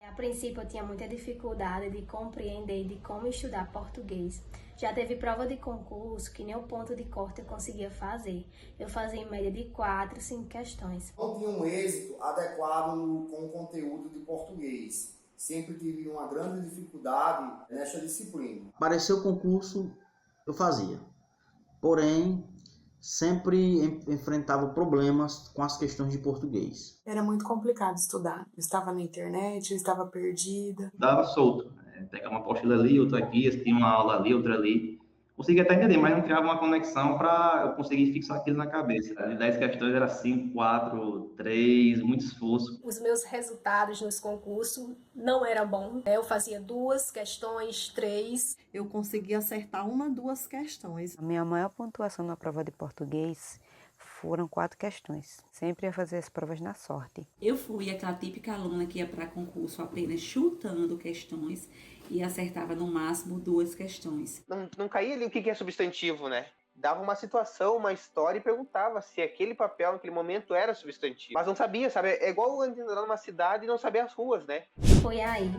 A princípio eu tinha muita dificuldade de compreender de como estudar português. Já teve prova de concurso que nem o ponto de corte eu conseguia fazer. Eu fazia em média de 4, 5 questões. Não tinha um êxito adequado com o conteúdo de português. Sempre tive uma grande dificuldade nesta disciplina. Apareceu o concurso, eu fazia. Porém, sempre enfrentava problemas com as questões de português. Era muito complicado estudar. Eu estava na internet, eu estava perdida. Dava solto. Pegava uma apostila ali, outra aqui, tinha uma aula ali, outra ali. Conseguia até entender, mas não criava uma conexão para eu conseguir fixar aquilo na cabeça. De 10 questões era 5, 4, 3, muito esforço. Os meus resultados nos concursos não eram bons. Eu fazia 2 questões, 3. Eu consegui acertar 1, 2 questões. A minha maior pontuação na prova de português foram 4 questões. Sempre ia fazer as provas na sorte. Eu fui aquela típica aluna que ia para concurso apenas chutando questões e acertava no máximo 2 questões. Não caía ali o que é substantivo, né? Dava uma situação, uma história e perguntava se aquele papel naquele momento era substantivo. Mas não sabia, sabe? É igual andar numa cidade e não saber as ruas, né? Foi aí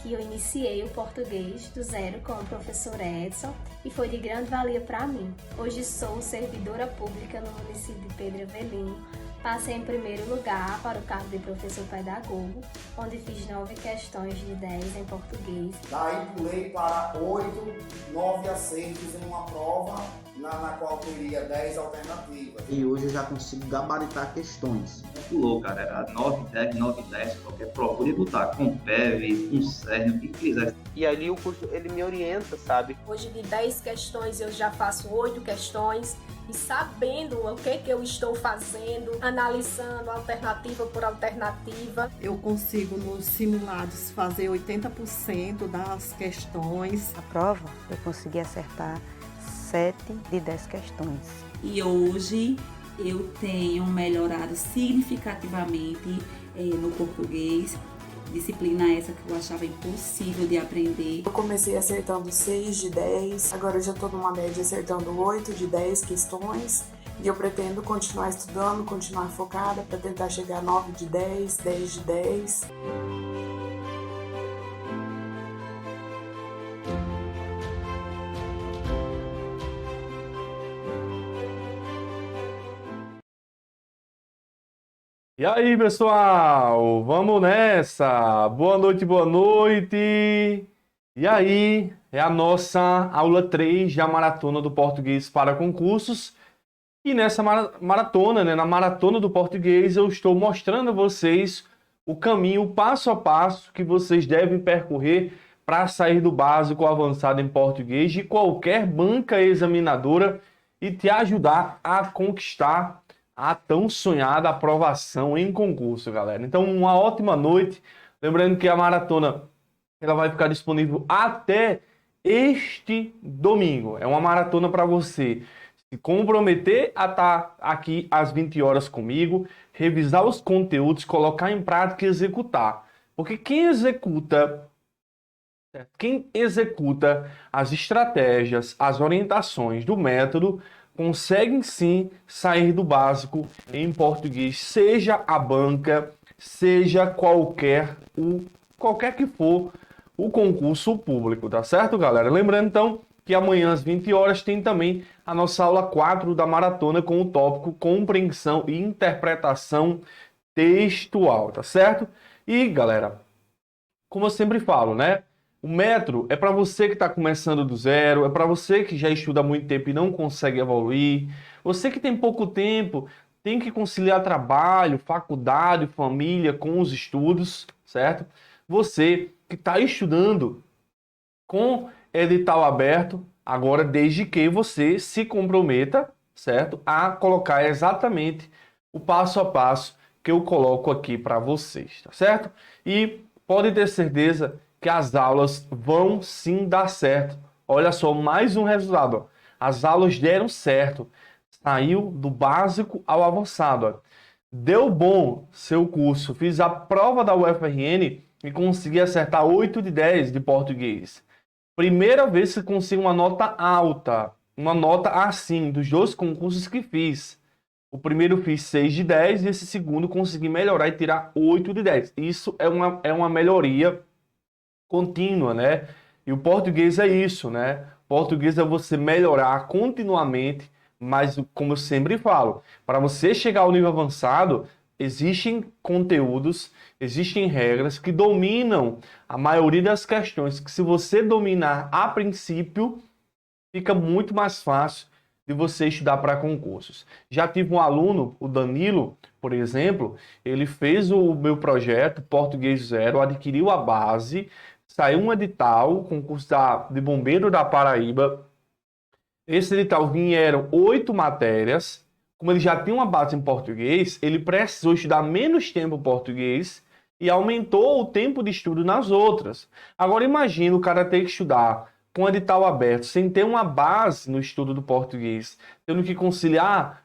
que eu iniciei o português do zero com o professor Edson e foi de grande valia para mim. Hoje sou servidora pública no município de Pedro Avelino. Passei em primeiro lugar para o cargo de professor pedagogo, onde fiz 9 questões de 10 em português. Daí pulei para 8, 9 acertos em uma prova na qual teria 10 alternativas. E hoje eu já consigo gabaritar questões. Pulou, cara. Era 9, 10, 9, 10, qualquer prova. Podia botar com PEV, com CERN, o que quiser. E ali o curso, ele me orienta, sabe? Hoje de 10 questões eu já faço 8 questões. E sabendo o que eu estou fazendo, analisando alternativa por alternativa. Eu consigo nos simulados fazer 80% das questões. Na prova, eu consegui acertar 7 de 10 questões. E hoje eu tenho melhorado significativamente no português. Disciplina essa que eu achava impossível de aprender. Eu comecei acertando 6 de 10, agora eu já estou numa média acertando 8 de 10 questões. E eu pretendo continuar estudando, continuar focada para tentar chegar a 9 de 10, 10 de 10. E aí, pessoal, vamos nessa! Boa noite, boa noite! E aí, é a nossa aula 3 da Maratona do Português para Concursos. E nessa maratona, na Maratona do Português, eu estou mostrando a vocês o caminho, passo a passo, que vocês devem percorrer para sair do básico ao avançado em português de qualquer banca examinadora e te ajudar a conquistar a tão sonhada aprovação em concurso, galera. Então, uma ótima noite. Lembrando que a maratona ela vai ficar disponível até este domingo. É uma maratona para você se comprometer a estar aqui às 20 horas comigo, revisar os conteúdos, colocar em prática e executar. Porque quem executa as estratégias, as orientações do método, conseguem sim sair do básico em português, seja a banca, seja qualquer que for o concurso público, tá certo, galera? Lembrando então que amanhã às 20 horas tem também a nossa aula 4 da maratona com o tópico compreensão e interpretação textual, tá certo? E, galera, como eu sempre falo, né? O método é para você que está começando do zero, é para você que já estuda há muito tempo e não consegue evoluir, você que tem pouco tempo, tem que conciliar trabalho, faculdade, família com os estudos, certo? Você que está estudando com edital aberto, agora desde que você se comprometa, certo? A colocar exatamente o passo a passo que eu coloco aqui para vocês, tá certo? E pode ter certeza que as aulas vão sim dar certo. Olha só, mais um resultado. Ó. As aulas deram certo. Saiu do básico ao avançado. Ó. Deu bom seu curso. Fiz a prova da UFRN e consegui acertar 8 de 10 de português. Primeira vez que consigo uma nota alta. Uma nota assim, dos 2 concursos que fiz. O primeiro eu fiz 6 de 10 e esse segundo consegui melhorar e tirar 8 de 10. Isso é uma melhoria contínua, né? E o português é isso, né? O português é você melhorar continuamente, mas como eu sempre falo, para você chegar ao nível avançado, existem conteúdos, existem regras que dominam a maioria das questões, que se você dominar a princípio, fica muito mais fácil de você estudar para concursos. Já tive um aluno, o Danilo, por exemplo, ele fez o meu projeto Português Zero, adquiriu a base, saiu um edital, concurso de bombeiro da Paraíba. Esse edital vieram 8 matérias. Como ele já tinha uma base em português, ele precisou estudar menos tempo português e aumentou o tempo de estudo nas outras. Agora imagina o cara ter que estudar com o edital aberto, sem ter uma base no estudo do português, tendo que conciliar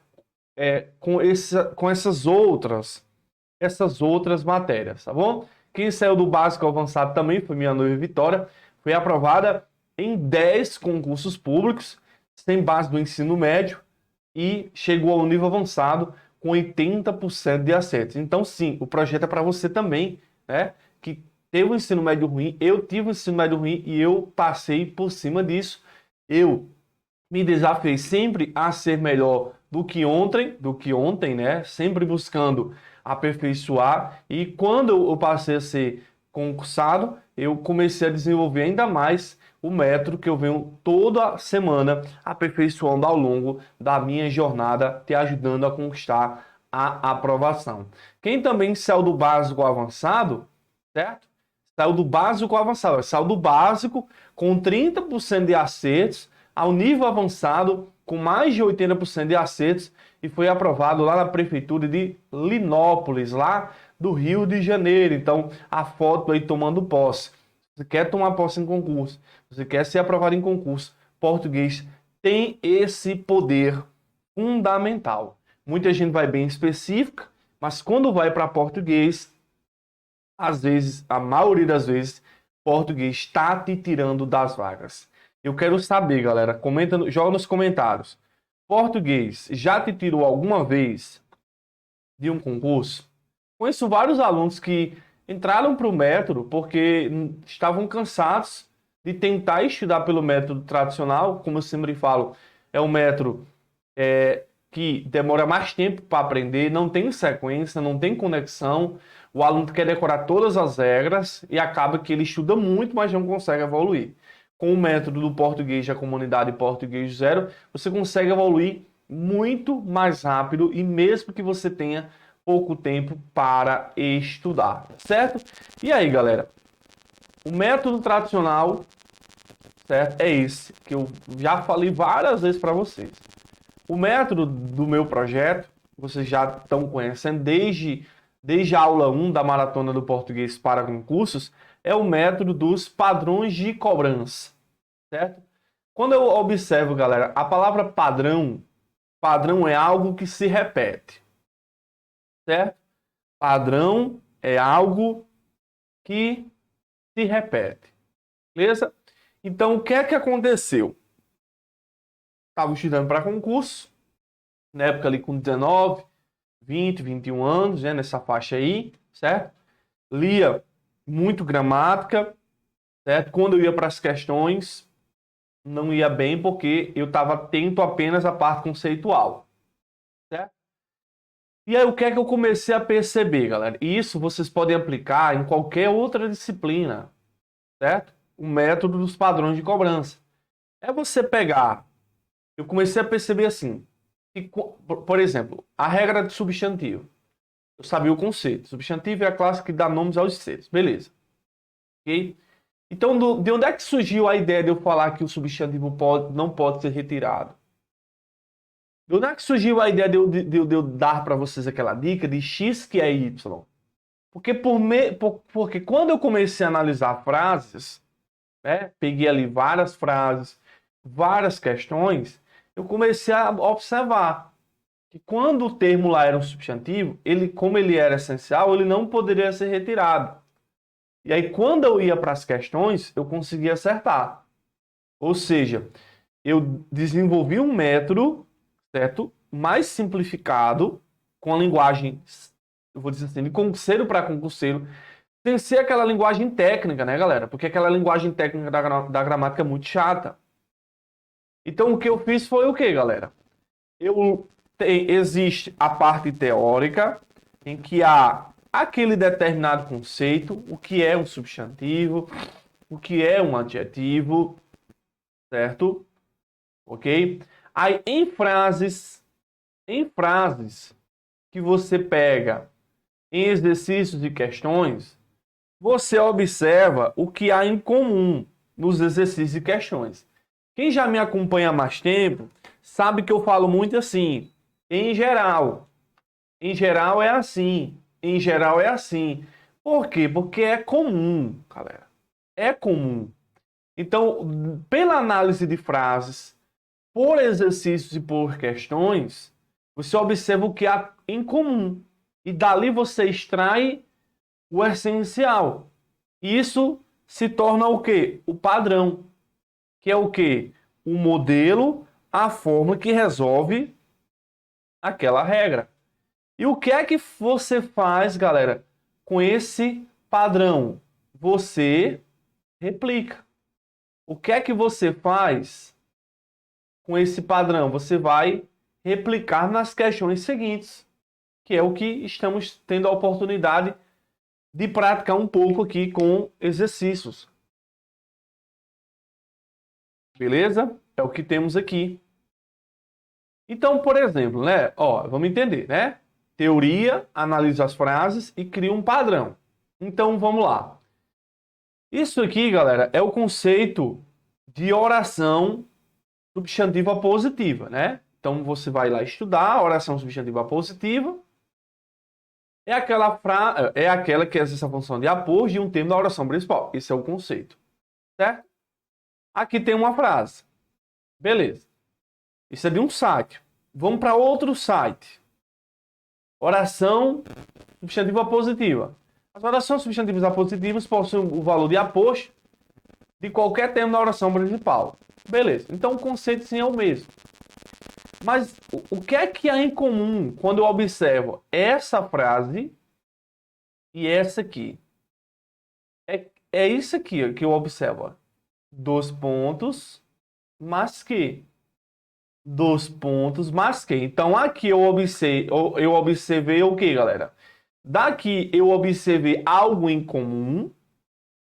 com essas outras matérias, tá bom? Quem saiu do básico ao avançado também foi minha noiva Vitória, foi aprovada em 10 concursos públicos, sem base do ensino médio, e chegou ao nível avançado com 80% de acertos. Então, sim, o projeto é para você também, né? Que teve um ensino médio ruim, eu tive um ensino médio ruim e eu passei por cima disso. Eu me desafiei sempre a ser melhor do que ontem, né? Sempre buscando aperfeiçoar. E quando eu passei a ser concursado, eu comecei a desenvolver ainda mais o método que eu venho toda semana aperfeiçoando ao longo da minha jornada, te ajudando a conquistar a aprovação. Quem também saiu do básico ao avançado, certo? Saiu do básico ao avançado. Saiu do básico com 30% de acertos ao nível avançado com mais de 80% de acertos e foi aprovado lá na prefeitura de Linópolis, lá do Rio de Janeiro. Então, a foto aí tomando posse. Você quer tomar posse em concurso, você quer ser aprovado em concurso, português tem esse poder fundamental. Muita gente vai bem específica, mas quando vai para português, às vezes, a maioria das vezes, português está te tirando das vagas. Eu quero saber, galera, comenta, joga nos comentários. Português já te tirou alguma vez de um concurso? Conheço vários alunos que entraram para o método porque estavam cansados de tentar estudar pelo método tradicional. Como eu sempre falo, é um método que demora mais tempo para aprender, não tem sequência, não tem conexão. O aluno quer decorar todas as regras e acaba que ele estuda muito, mas não consegue evoluir. Com o método do português da comunidade Português Zero, você consegue evoluir muito mais rápido e mesmo que você tenha pouco tempo para estudar, certo? E aí, galera, o método tradicional, certo, é esse que eu já falei várias vezes para vocês. O método do meu projeto, vocês já estão conhecendo desde a aula 1 da Maratona do Português para Concursos, é o método dos padrões de cobrança, certo? Quando eu observo, galera, a palavra padrão é algo que se repete. Certo? Padrão é algo que se repete. Beleza? Então, o que é que aconteceu? Estava estudando para concurso, na época ali com 19, 20, 21 anos, né, nessa faixa aí, certo? Lia muito gramática, certo? Quando eu ia para as questões, não ia bem porque eu estava atento apenas à parte conceitual, certo? E aí, o que é que eu comecei a perceber, galera? Isso vocês podem aplicar em qualquer outra disciplina, certo? O método dos padrões de cobrança. É você pegar... Eu comecei a perceber assim, que, por exemplo, a regra de substantivo. Eu sabia o conceito. Substantivo é a classe que dá nomes aos seres. Beleza. Ok? Então, de onde é que surgiu a ideia de eu falar que o substantivo não pode ser retirado? De onde é que surgiu a ideia de eu dar para vocês aquela dica de X que é Y? Porque quando eu comecei a analisar frases, né, peguei ali várias frases, várias questões, eu comecei a observar que quando o termo lá era um substantivo, como ele era essencial, ele não poderia ser retirado. E aí, quando eu ia para as questões, eu conseguia acertar. Ou seja, eu desenvolvi um método, certo? mais simplificado, com a linguagem, eu vou dizer assim, de concurseiro para concurseiro, sem ser aquela linguagem técnica, né, galera? Porque aquela linguagem técnica da gramática é muito chata. Então, o que eu fiz foi o quê, galera? Existe a parte teórica, em que há aquele determinado conceito, o que é um substantivo, o que é um adjetivo, certo? Ok? Aí, em frases que você pega em exercícios e questões, você observa o que há em comum nos exercícios e questões. Quem já me acompanha há mais tempo sabe que eu falo muito assim, em geral. Em geral é assim. Em geral é assim. Por quê? Porque é comum, galera. É comum. Então, pela análise de frases, por exercícios e por questões, você observa o que há em comum. E dali você extrai o essencial. Isso se torna o quê? O padrão. Que é o quê? O modelo, a forma que resolve aquela regra. E o que é que você faz, galera, com esse padrão? Você replica. O que é que você faz com esse padrão? Você vai replicar nas questões seguintes, que é o que estamos tendo a oportunidade de praticar um pouco aqui com exercícios. Beleza? É o que temos aqui. Então, por exemplo, né? Ó, vamos entender, né? Teoria, analisa as frases e cria um padrão. Então, vamos lá. Isso aqui, galera, é o conceito de oração substantiva positiva, né? Então, você vai lá estudar a oração substantiva positiva. É aquela que exerce a função de apoio de um termo da oração principal. Esse é o conceito, certo? Aqui tem uma frase. Beleza. Isso é de um site. Vamos para outro site. Oração substantiva positiva. As orações substantivas positivas possuem o valor de aposto de qualquer termo da oração principal. Beleza. Então o conceito sim é o mesmo. Mas o que é que há em comum quando eu observo essa frase e essa aqui? É isso aqui ó, que eu observo. Ó. 2 pontos, mas que. 2 pontos, mas que. Então, aqui eu observei o que, galera? Daqui eu observei algo em comum.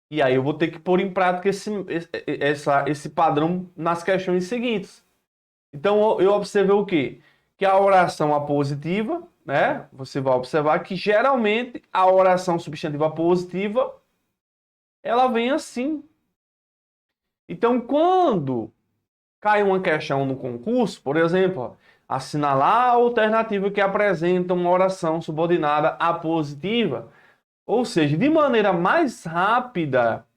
E aí eu vou ter que pôr em prática esse padrão nas questões seguintes. Então, eu observei o quê? Que a oração apositiva, né? Você vai observar que geralmente a oração substantiva positiva ela vem assim. Então, quando cai uma questão no concurso, por exemplo, ó, assinalar a alternativa que apresenta uma oração subordinada apositiva, ou seja, de maneira mais rápida,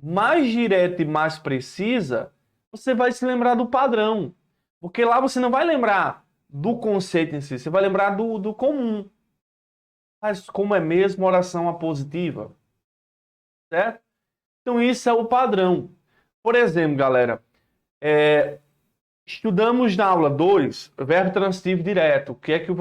mais direta e mais precisa, você vai se lembrar do padrão. Porque lá você não vai lembrar do conceito em si, você vai lembrar do comum. Mas como é mesmo oração apositiva? Certo? Então, isso é o padrão. Por exemplo, galera, estudamos na aula 2, verbo transitivo direto. O que é que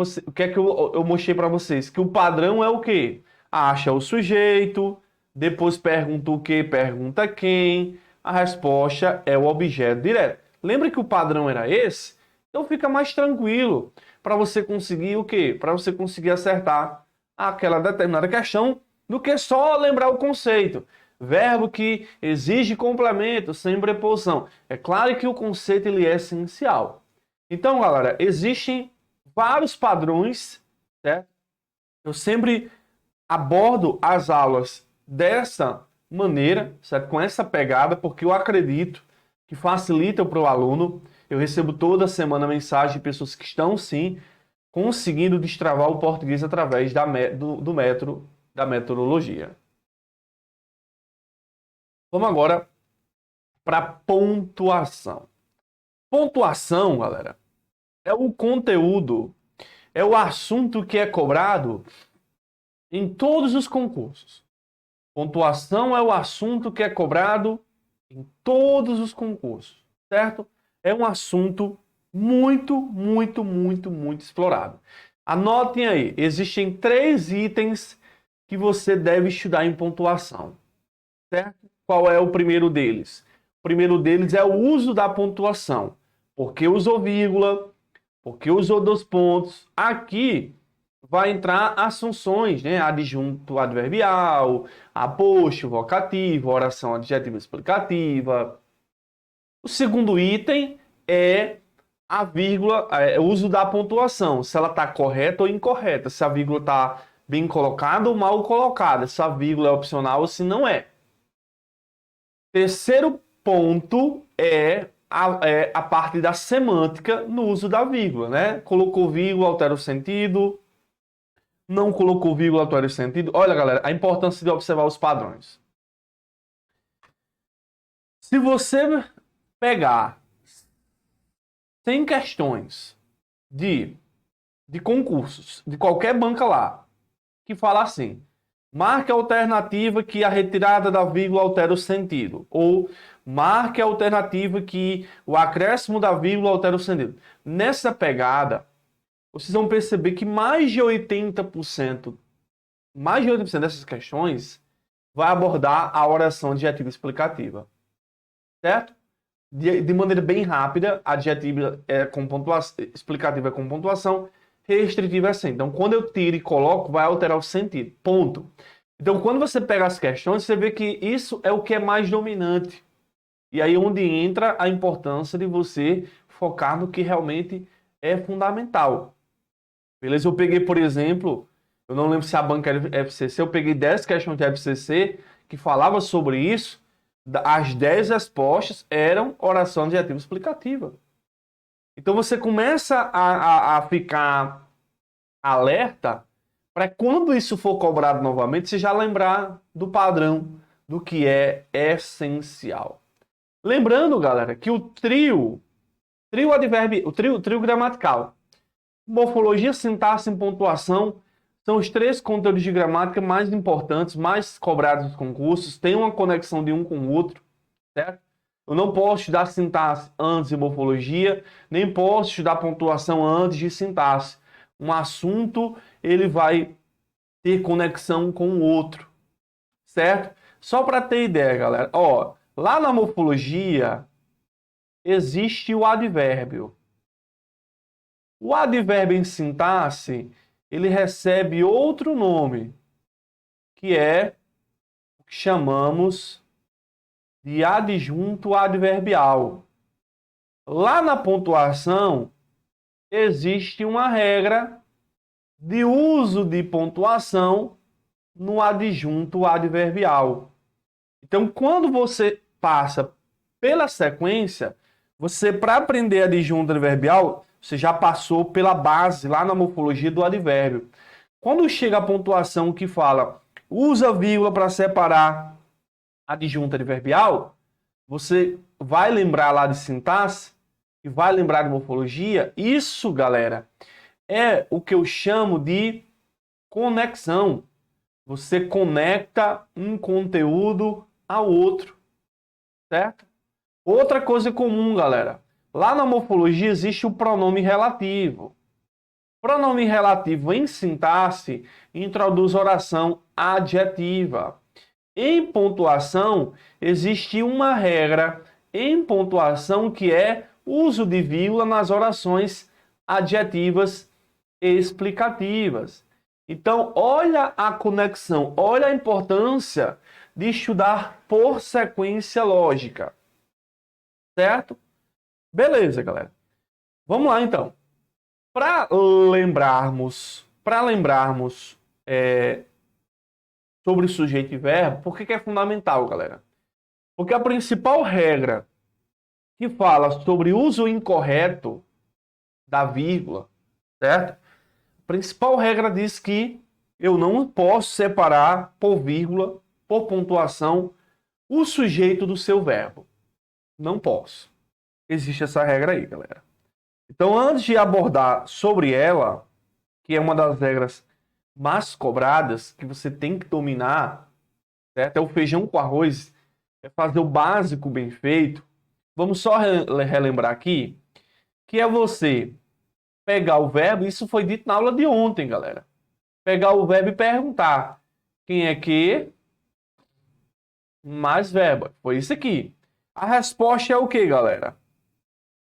eu mostrei para vocês? Que o padrão é o quê? Acha o sujeito, depois pergunta o que, pergunta quem, a resposta é o objeto direto. Lembra que o padrão era esse? Então fica mais tranquilo para você conseguir o quê? Para você conseguir acertar aquela determinada questão do que só lembrar o conceito. Verbo que exige complemento sem preposição. É claro que o conceito ele é essencial. Então, galera, existem vários padrões, certo? Eu sempre abordo as aulas dessa maneira, certo? Com essa pegada, porque eu acredito que facilita para o aluno. Eu recebo toda semana mensagem de pessoas que estão, sim, conseguindo destravar o português através do método da metodologia. Vamos agora para pontuação. Pontuação, galera, é o conteúdo, é o assunto que é cobrado em todos os concursos. Pontuação é o assunto que é cobrado em todos os concursos, certo? É um assunto Muito, muito, muito, muito explorado. Anotem aí, existem 3 itens que você deve estudar em pontuação, certo? Qual é o primeiro deles? O primeiro deles é o uso da pontuação. Por que usou vírgula? Por que usou 2 pontos? Aqui vai entrar as funções, né? Adjunto adverbial, aposto, vocativo, oração adjetiva explicativa. O segundo item é a vírgula, o uso da pontuação, se ela está correta ou incorreta, se a vírgula está bem colocada ou mal colocada, se a vírgula é opcional ou se não é. Terceiro ponto é a parte da semântica no uso da vírgula, né? Colocou vírgula, altera o sentido. Não colocou vírgula, altera o sentido. Olha, galera, a importância de observar os padrões. Se você pegar 100 questões de concursos, de qualquer banca lá, que fala assim, marque a alternativa que a retirada da vírgula altera o sentido, ou marque a alternativa que o acréscimo da vírgula altera o sentido. Nessa pegada, vocês vão perceber que mais de 80% dessas questões vai abordar a oração adjetiva explicativa, certo? De maneira bem rápida, adjetiva é com pontuação, explicativa é com pontuação, restritiva é sem. Então, quando eu tiro e coloco, vai alterar o sentido. Ponto. Então, quando você pega as questões, você vê que isso é o que é mais dominante. E aí onde entra a importância de você focar no que realmente é fundamental. Beleza? Eu peguei, por exemplo, eu não lembro se a banca era FCC, eu peguei 10 questões de FCC que falava sobre isso. As 10 respostas eram oração adjetiva explicativa. Então você começa a ficar alerta para quando isso for cobrado novamente, você já lembrar do padrão, do que é essencial. Lembrando, galera, que o trio gramatical, morfologia, sintaxe e pontuação são os 3 conteúdos de gramática mais importantes, mais cobrados nos concursos, tem uma conexão de um com o outro, certo? Eu não posso estudar sintaxe antes de morfologia, nem posso estudar pontuação antes de sintaxe. Um assunto, ele vai ter conexão com o outro, certo? Só para ter ideia, galera, ó, lá na morfologia existe o advérbio. O advérbio em sintaxe, ele recebe outro nome, que é o que chamamos de adjunto adverbial. Lá na pontuação, existe uma regra de uso de pontuação no adjunto adverbial. Então, quando você passa pela sequência, você, para aprender adjunto adverbial, você já passou pela base lá na morfologia do advérbio. Quando chega a pontuação que fala usa vírgula para separar adjunto adverbial, você vai lembrar lá de sintaxe e vai lembrar de morfologia. Isso, galera, é o que eu chamo de conexão. Você conecta um conteúdo ao outro, certo? Outra coisa comum, galera. Lá na morfologia existe o pronome relativo. Pronome relativo em sintaxe introduz oração adjetiva. Em pontuação, existe uma regra em pontuação que é uso de vírgula nas orações adjetivas explicativas. Então, olha a conexão, olha a importância de estudar por sequência lógica. Certo? Beleza, galera. Vamos lá, então. Para lembrarmos sobre sujeito e verbo, por que é fundamental, galera? Porque a principal regra que fala sobre uso incorreto da vírgula, certo? A principal regra diz que eu não posso separar por vírgula, por pontuação, o sujeito do seu verbo. Não posso. Existe essa regra aí, galera. Então, antes de abordar sobre ela, que é uma das regras mais cobradas, que você tem que dominar, certo? É o feijão com arroz, é fazer o básico bem feito. Vamos só relembrar aqui que é você pegar o verbo, isso foi dito na aula de ontem, galera. Pegar o verbo e perguntar quem é que mais verbo. Foi isso aqui. A resposta é o que, galera?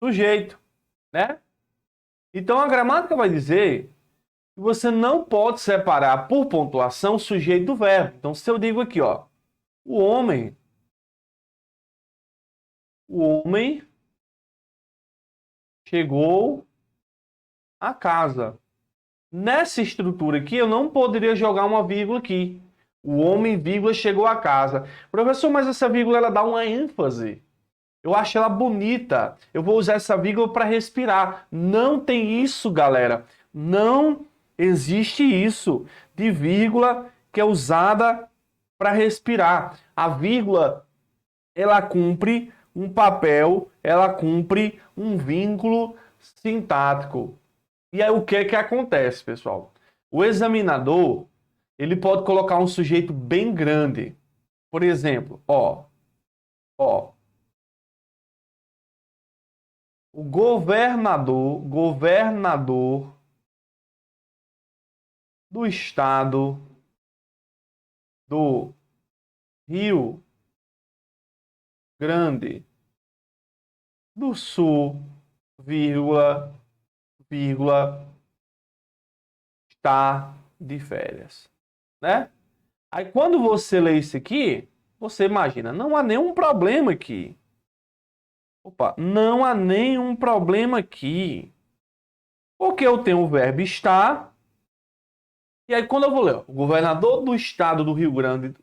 Sujeito, né? Então a gramática vai dizer que você não pode separar por pontuação o sujeito do verbo. Então se eu digo aqui, ó, o homem chegou à casa. Nessa estrutura aqui, eu não poderia jogar uma vírgula aqui. O homem, vírgula, chegou à casa. Professor, mas essa vírgula ela dá uma ênfase. Eu acho ela bonita. Eu vou usar essa vírgula para respirar. Não tem isso, galera. Não existe isso de vírgula que é usada para respirar. A vírgula, ela cumpre um papel, ela cumpre um vínculo sintático. E aí o que acontece, pessoal? O examinador, ele pode colocar um sujeito bem grande. Por exemplo, ó. O governador do estado do Rio Grande do Sul, vírgula, está de férias, né? Aí quando você lê isso aqui, você imagina, não há nenhum problema aqui. Não há nenhum problema aqui. Porque eu tenho o verbo estar. E aí quando eu vou ler, o governador do estado do Rio Grande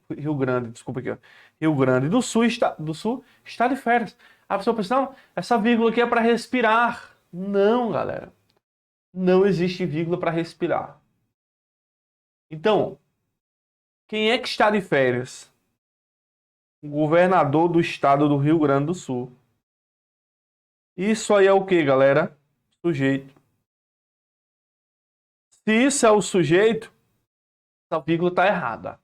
do Sul está de férias. A pessoa pensa, não, essa vírgula aqui é para respirar. Não, galera. Não existe vírgula para respirar. Então, quem é que está de férias? O governador do estado do Rio Grande do Sul. Isso aí é o que, galera? Sujeito. Se isso é o sujeito, essa vírgula está errada.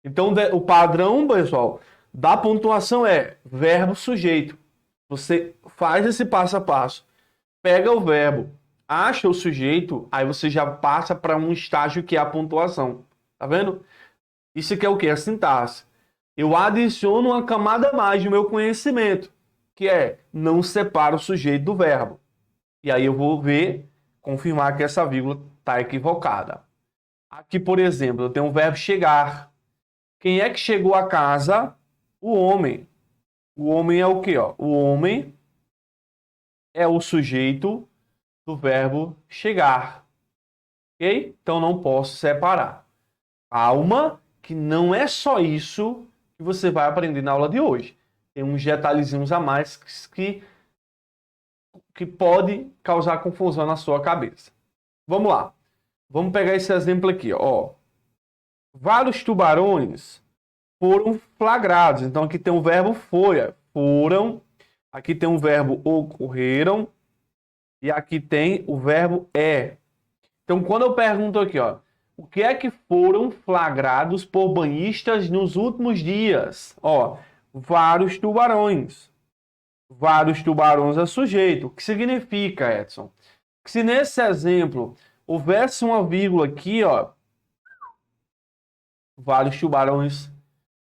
Então, o padrão, pessoal, da pontuação é verbo sujeito. Você faz esse passo a passo. Pega o verbo, acha o sujeito, aí você já passa para um estágio que é a pontuação. Tá vendo? Isso aqui é o que? A sintaxe. Eu adiciono uma camada a mais no meu conhecimento, que é não separo o sujeito do verbo. E aí eu vou ver, confirmar que essa vírgula está equivocada. Aqui, por exemplo, eu tenho o verbo chegar. Quem é que chegou à casa? O homem. O homem é o quê? O homem é o sujeito do verbo chegar. Ok? Então não posso separar. Calma, que não é só isso que você vai aprender na aula de hoje. Tem uns detalhezinhos a mais que pode causar confusão na sua cabeça. Vamos lá. Vamos pegar esse exemplo aqui, ó. Vários tubarões foram flagrados. Então aqui tem o verbo foram. Aqui tem o verbo ocorreram. E aqui tem o verbo é. Então quando eu pergunto aqui, ó, o que é que foram flagrados por banhistas nos últimos dias? Ó, vários tubarões. Vários tubarões é sujeito. O que significa, Edson? Que se nesse exemplo houvesse uma vírgula aqui, ó, vários tubarões,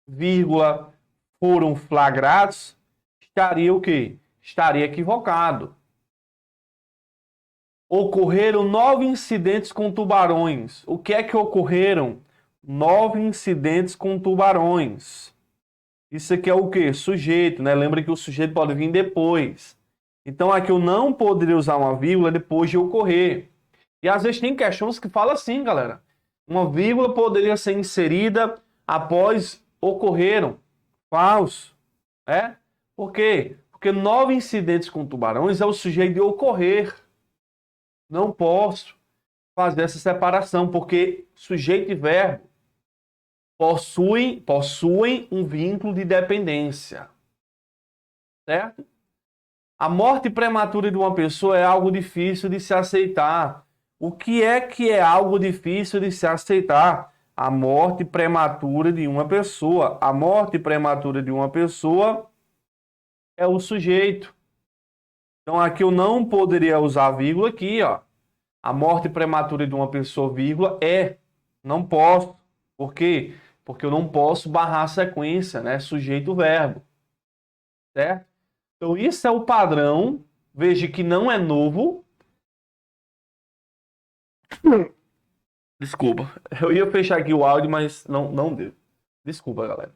vírgula, foram flagrados, estaria o quê? Estaria equivocado. Ocorreram 9 incidentes com tubarões. O que é que ocorreram? 9 incidentes com tubarões. Isso aqui é o quê? Sujeito, né? Lembra que o sujeito pode vir depois. Então aqui eu não poderia usar uma vírgula depois de ocorrer. E às vezes tem questões que falam assim, galera. Uma vírgula poderia ser inserida após ocorreram. Falso. É? Por quê? Porque 9 incidentes com tubarões é o sujeito de ocorrer. Não posso fazer essa separação, porque sujeito e verbo possuem um vínculo de dependência. Certo? A morte prematura de uma pessoa é algo difícil de se aceitar. O que é algo difícil de se aceitar? A morte prematura de uma pessoa. A morte prematura de uma pessoa é o sujeito. Então aqui eu não poderia usar vírgula aqui, ó. A morte prematura de uma pessoa, vírgula, é. Não posso. Por quê? Porque eu não posso barrar a sequência, né? Sujeito, verbo. Certo? Então isso é o padrão. Veja que não é novo. Desculpa. Eu ia fechar aqui o áudio, mas não deu. Desculpa, galera.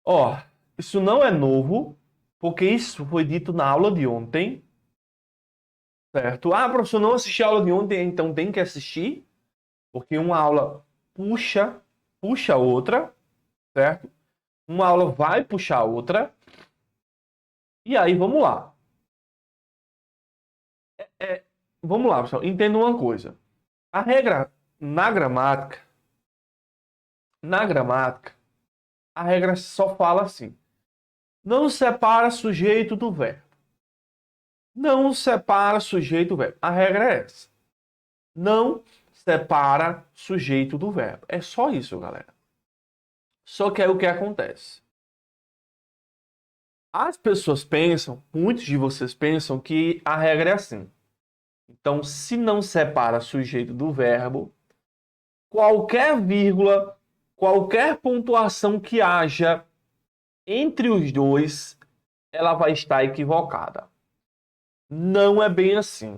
Ó, isso não é novo, porque isso foi dito na aula de ontem. Certo? Ah, professor, não assisti a aula de ontem, então tem que assistir. Porque uma aula puxa a outra. Certo? Uma aula vai puxar a outra. E aí, vamos lá. Vamos lá, pessoal. Entenda uma coisa. A regra na gramática, a regra só fala assim. Não separa sujeito do verbo. Não separa sujeito do verbo. A regra é essa. Não separa sujeito do verbo. É só isso, galera. Só que aí o que acontece? As pessoas pensam, muitos de vocês pensam que a regra é assim. Então, se não separa sujeito do verbo, qualquer vírgula, qualquer pontuação que haja entre os dois, ela vai estar equivocada. Não é bem assim.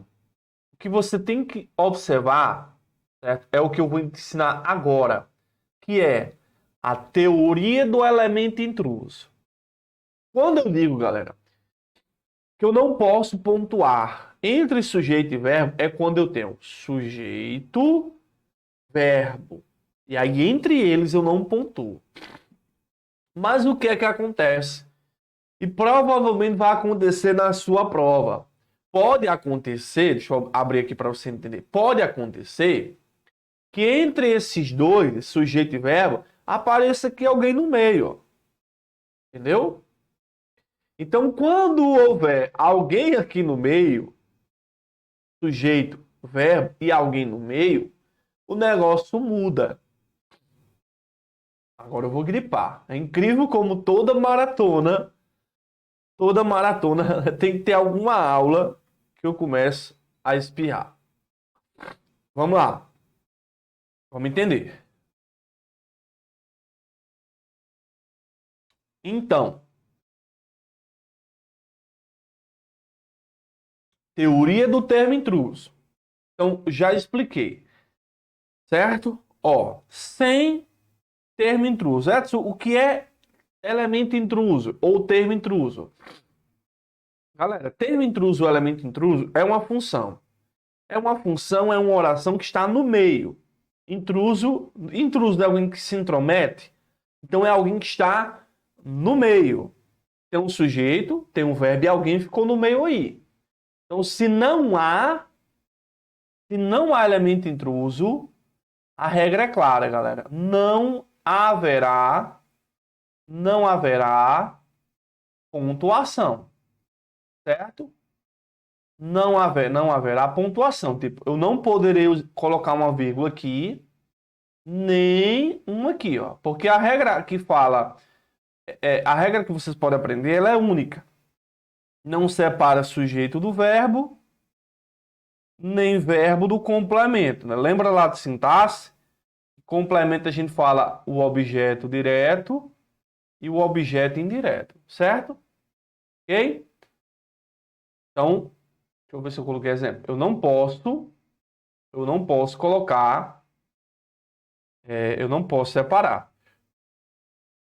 O que você tem que observar, certo? É o que eu vou ensinar agora, que é a teoria do elemento intruso. Quando eu digo, galera, que eu não posso pontuar entre sujeito e verbo, é quando eu tenho sujeito, verbo. E aí, entre eles, eu não pontuo. Mas o que é que acontece? E provavelmente vai acontecer na sua prova. Pode acontecer, deixa eu abrir aqui para você entender. Pode acontecer que entre esses dois, sujeito e verbo, apareça aqui alguém no meio. Ó. Entendeu? Então, quando houver alguém aqui no meio, sujeito, verbo e alguém no meio, o negócio muda. Agora eu vou gripar. É incrível como toda maratona tem que ter alguma aula que eu começo a espirrar. Vamos lá. Vamos entender. Então, teoria do termo intruso. Então, já expliquei. Certo? Ó, sem termo intruso. Edson, o que é elemento intruso ou termo intruso? Galera, termo intruso ou elemento intruso é uma função. É uma função, é uma oração que está no meio. Intruso é alguém que se intromete. Então é alguém que está no meio. Tem um sujeito, tem um verbo e alguém ficou no meio aí. Então se não há elemento intruso, a regra é clara, galera. Não haverá pontuação. Certo? Não haverá pontuação. Tipo, eu não poderei colocar uma vírgula aqui, nem uma aqui, ó. Porque a regra que fala, a regra que vocês podem aprender, ela é única. Não separa sujeito do verbo, nem verbo do complemento. Né? Lembra lá de sintaxe? Complemento a gente fala o objeto direto e o objeto indireto, certo? Ok? Então, deixa eu ver se eu coloquei exemplo. Eu não posso colocar, eu não posso separar,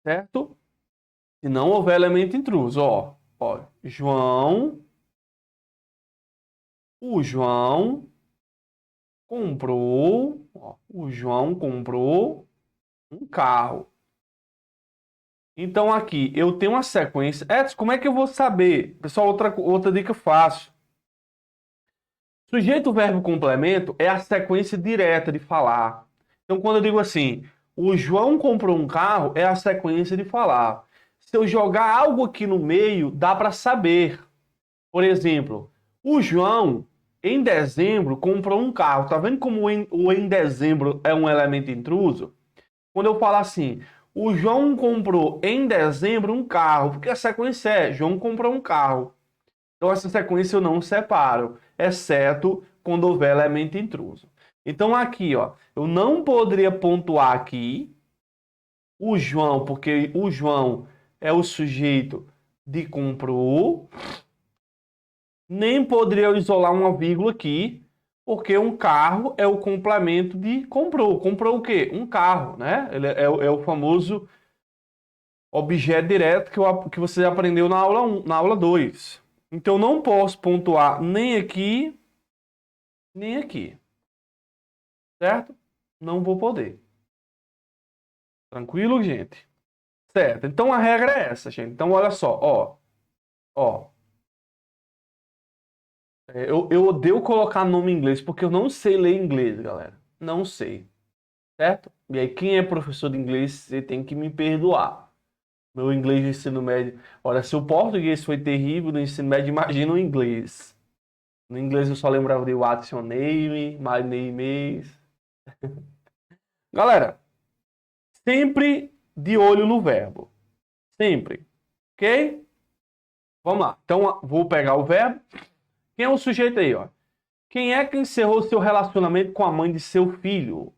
certo? Se não houver elemento intruso, ó, o João comprou um carro. Então aqui eu tenho uma sequência. Edson, como é que eu vou saber? Pessoal, outra dica fácil. Sujeito, verbo, complemento é a sequência direta de falar. Então quando eu digo assim, o João comprou um carro, é a sequência de falar. Se eu jogar algo aqui no meio, dá para saber. Por exemplo, o João em dezembro comprou um carro. Tá vendo como o em dezembro é um elemento intruso? Quando eu falo assim, o João comprou em dezembro um carro, porque a sequência é João comprou um carro. Então, essa sequência eu não separo, exceto quando houver elemento intruso. Então, aqui, ó, eu não poderia pontuar aqui o João, porque o João é o sujeito de comprou. Nem poderia isolar uma vírgula aqui, porque um carro é o complemento de comprou. Comprou o quê? Um carro, né? Ele é o famoso objeto direto que você aprendeu na aula 1, na aula 2. Então, não posso pontuar nem aqui, nem aqui. Certo? Não vou poder. Tranquilo, gente? Certo. Então, a regra é essa, gente. Então, olha só. Ó. Eu odeio colocar nome em inglês, porque eu não sei ler inglês, galera. Não sei. Certo? E aí, quem é professor de inglês, você tem que me perdoar. Meu inglês do ensino médio... Olha, se o português foi terrível no ensino médio, imagina o inglês. No inglês eu só lembrava de what's your name, my name is... Galera, sempre de olho no verbo. Sempre. Ok? Vamos lá. Então, vou pegar o verbo. Quem é o sujeito aí, ó? Quem é que encerrou seu relacionamento com a mãe de seu filho?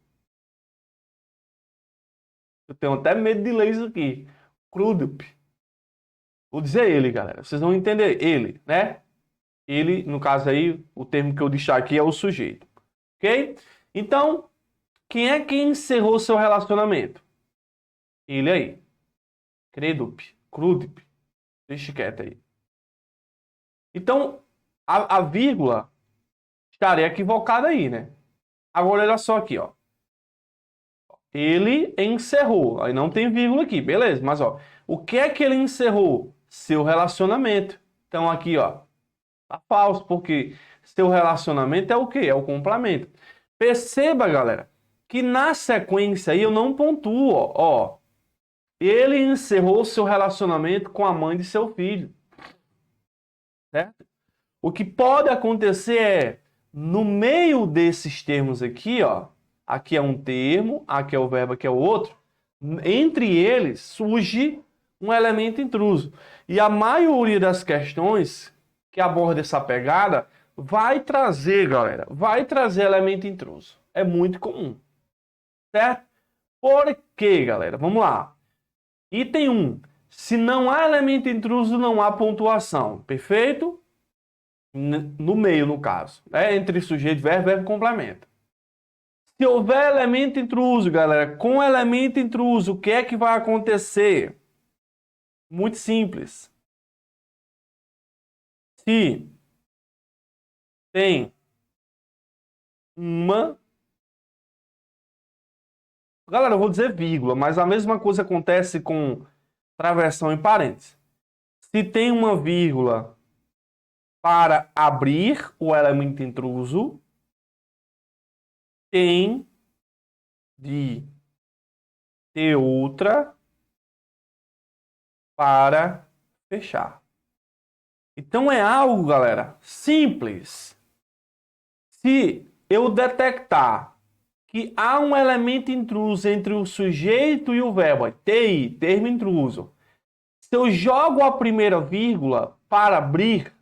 Eu tenho até medo de ler isso aqui. Crudup. Vou dizer ele, galera. Vocês vão entender. Ele, né? Ele, no caso aí, o termo que eu deixar aqui é o sujeito. Ok? Então, quem é que encerrou seu relacionamento? Ele aí. Credup. Crudup. Deixa quieto aí. Então, a vírgula estaria equivocada aí, né? Agora, olha só aqui, ó. Ele encerrou. Aí não tem vírgula aqui, beleza. Mas, ó, o que é que ele encerrou? Seu relacionamento. Então, aqui, ó, tá falso, porque seu relacionamento é o quê? É o complemento. Perceba, galera, que na sequência aí eu não pontuo, ó. Ele encerrou seu relacionamento com a mãe de seu filho. Certo? O que pode acontecer é, no meio desses termos aqui, ó, aqui é um termo, aqui é o verbo, aqui é o outro, entre eles surge um elemento intruso. E a maioria das questões que aborda essa pegada vai trazer, galera, vai trazer elemento intruso. É muito comum. Certo? Por quê, galera? Vamos lá. Item 1. Se não há elemento intruso, não há pontuação. Perfeito? No meio, no caso. Entre sujeito, verbo, complemento. Se houver elemento intruso, galera, com elemento intruso, o que é que vai acontecer? Muito simples. Se tem uma... Galera, eu vou dizer vírgula, mas a mesma coisa acontece com travessão e parênteses. Se tem uma vírgula para abrir o elemento intruso, tem de ter outra para fechar. Então é algo, galera, simples. Se eu detectar que há um elemento intruso entre o sujeito e o verbo, TI, termo intruso, se eu jogo a primeira vírgula para abrir,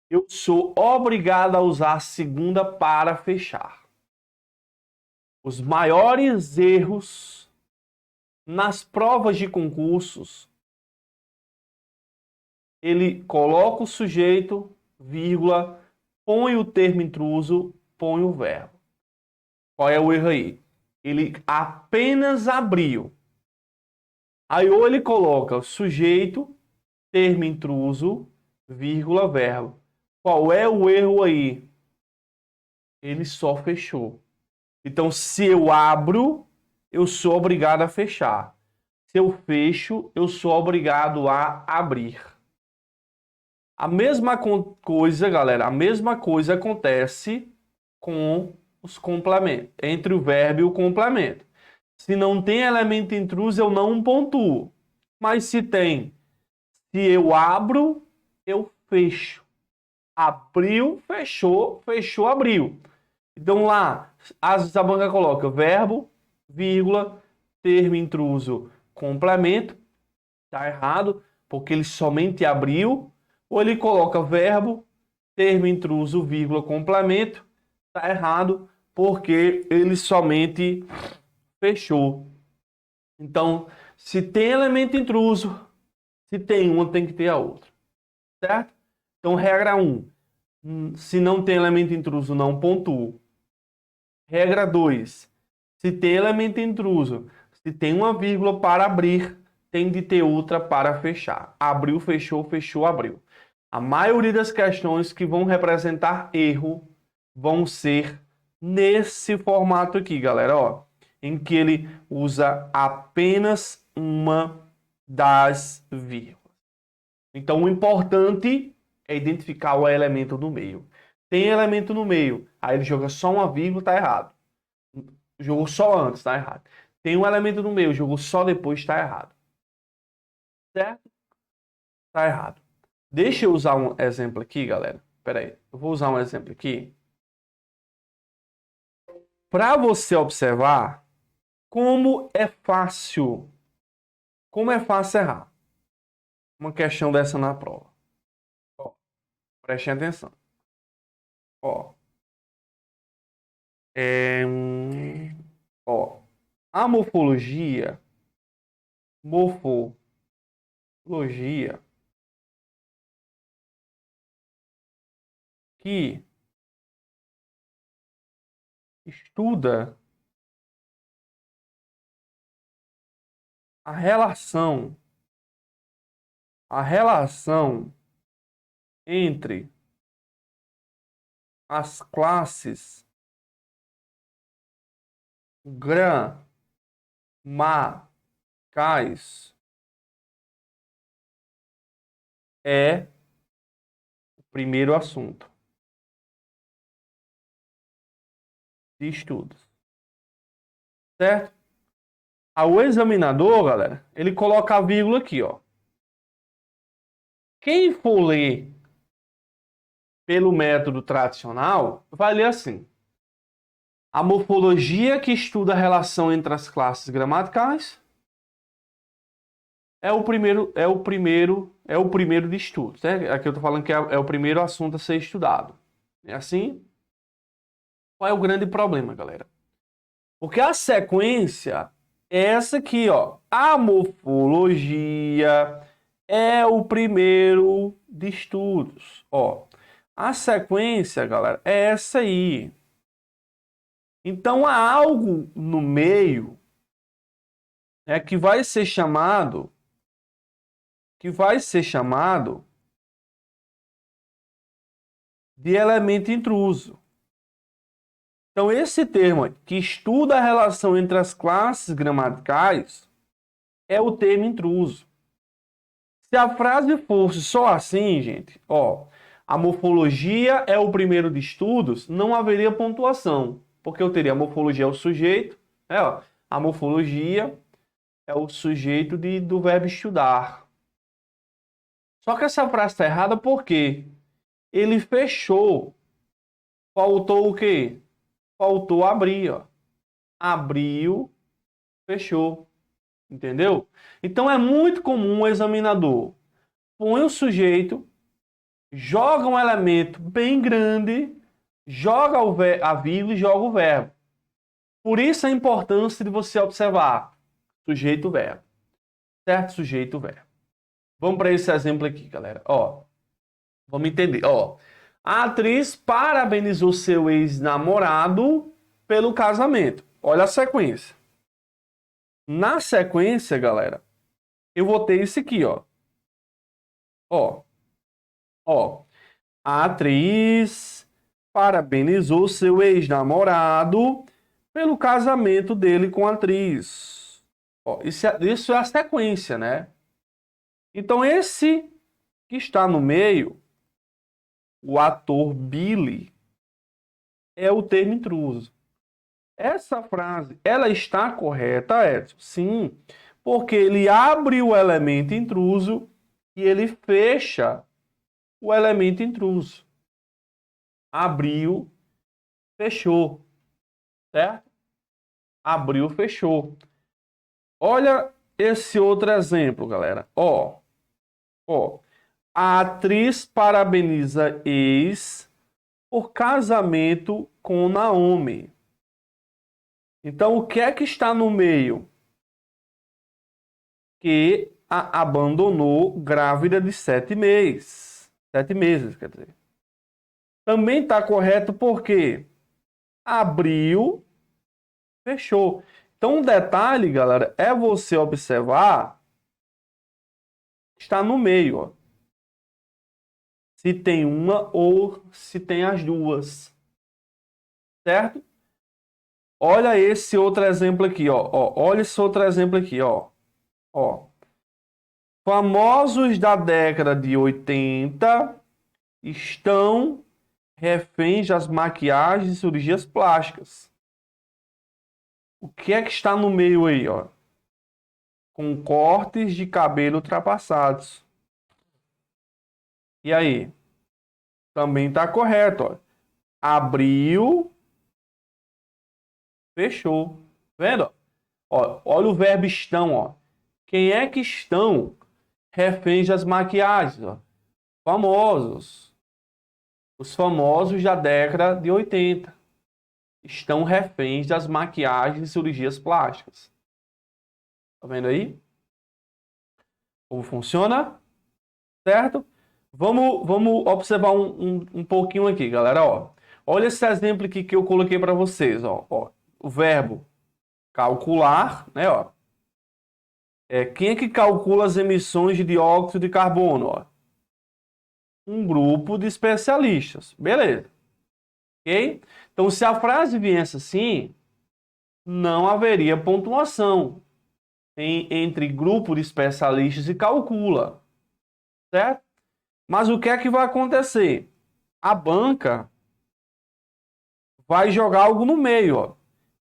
eu sou obrigado a usar a segunda para fechar. Os maiores erros nas provas de concursos, ele coloca o sujeito, vírgula, põe o termo intruso, põe o verbo. Qual é o erro aí? Ele apenas abriu. Aí ou ele coloca o sujeito, termo intruso, vírgula, verbo. Qual é o erro aí? Ele só fechou. Então, se eu abro, eu sou obrigado a fechar. Se eu fecho, eu sou obrigado a abrir. A mesma coisa, galera, a mesma coisa acontece com os complementos, entre o verbo e o complemento. Se não tem elemento intruso, eu não pontuo. Mas se tem, se eu abro, eu fecho. Abriu, fechou, fechou, abriu. Então lá, às vezes a banca coloca verbo, vírgula, termo intruso, complemento. Está errado, porque ele somente abriu. Ou ele coloca verbo, termo intruso, vírgula, complemento. Está errado, porque ele somente fechou. Então, se tem elemento intruso, se tem uma, tem que ter a outra. Certo? Então, regra 1. Se não tem elemento intruso, não pontuo. Regra 2. Se tem elemento intruso, se tem uma vírgula para abrir, tem de ter outra para fechar. Abriu, fechou, fechou, abriu. A maioria das questões que vão representar erro vão ser nesse formato aqui, galera, ó, em que ele usa apenas uma das vírgulas. Então, o importante é identificar o elemento no meio. Tem elemento no meio, aí ele joga só uma vírgula, tá errado. Jogou só antes, tá errado. Tem um elemento no meio, jogou só depois, tá errado. Certo? Tá errado. Deixa eu usar um exemplo aqui, galera. Espera aí, eu vou usar um exemplo aqui para você observar como é fácil errar uma questão dessa na prova. Ó, prestem atenção. Ó, a morfologia que estuda a relação entre as classes gramaticais é o primeiro assunto de estudos. Certo? O examinador, galera, ele coloca a vírgula aqui, ó. Quem for ler pelo método tradicional, vai ler assim: a morfologia que estuda a relação entre as classes gramaticais é o primeiro de estudo, certo? Aqui eu tô falando que é o primeiro assunto a ser estudado. É assim? Qual é o grande problema, galera? Porque a sequência é essa aqui, ó. A morfologia é o primeiro de estudos, ó. A sequência, galera, é essa aí. Então há algo no meio que vai ser chamado de elemento intruso. Então, esse termo que estuda a relação entre as classes gramaticais é o termo intruso. Se a frase fosse só assim, gente, ó, a morfologia é o primeiro de estudos, não haveria pontuação, porque eu teria a morfologia é o sujeito, ó, a morfologia é o sujeito do verbo estudar. Só que essa frase está errada porque ele fechou. Faltou o quê? Faltou abrir, ó. Abriu, fechou. Entendeu? Então é muito comum o examinador põe o sujeito, joga um elemento bem grande, joga a vírgula e joga o verbo. Por isso a importância de você observar sujeito-verbo. Certo? Sujeito-verbo. Vamos para esse exemplo aqui, galera. Ó, vamos entender. Ó, a atriz parabenizou seu ex-namorado pelo casamento. Olha a sequência. Na sequência, galera, eu vou ter isso aqui, ó. Ó, a atriz parabenizou seu ex-namorado pelo casamento dele com a atriz. Ó, isso é a sequência, né? Então, esse que está no meio, o ator Billy, é o termo intruso. Essa frase, ela está correta, Edson? Sim, porque ele abre o elemento intruso e ele fecha o elemento intruso. Abriu, fechou, certo? Abriu, fechou. Olha esse outro exemplo, galera. Ó, A atriz parabeniza ex por casamento com Naomi. Então, o que é que está no meio? Que a abandonou grávida de 7 meses. 7 meses, quer dizer. Também está correto porque abriu, fechou. Então, um detalhe, galera, é você observar que está no meio, ó. Se tem uma ou se tem as duas. Certo? Olha esse outro exemplo aqui, ó. Olha esse outro exemplo aqui, ó. Famosos da década de 80 estão reféns das maquiagens e cirurgias plásticas. O que é que está no meio aí, ó? Com cortes de cabelo ultrapassados. E aí? Também está correto, ó. Abriu, fechou. Vendo? Ó, olha o verbo estão, ó. Quem é que estão reféns das maquiagens, ó? Famosos. Os famosos da década de 80 estão reféns das maquiagens e cirurgias plásticas. Tá vendo aí? Como funciona? Certo? Vamos observar um pouquinho aqui, galera. Ó. Olha esse exemplo aqui que eu coloquei para vocês. Ó. O verbo calcular, né? Ó. Quem é que calcula as emissões de dióxido de carbono? Ó? Um grupo de especialistas. Beleza. Ok? Então, se a frase viesse assim, não haveria pontuação entre grupo de especialistas e calcula. Certo? Mas o que é que vai acontecer? A banca vai jogar algo no meio, ó,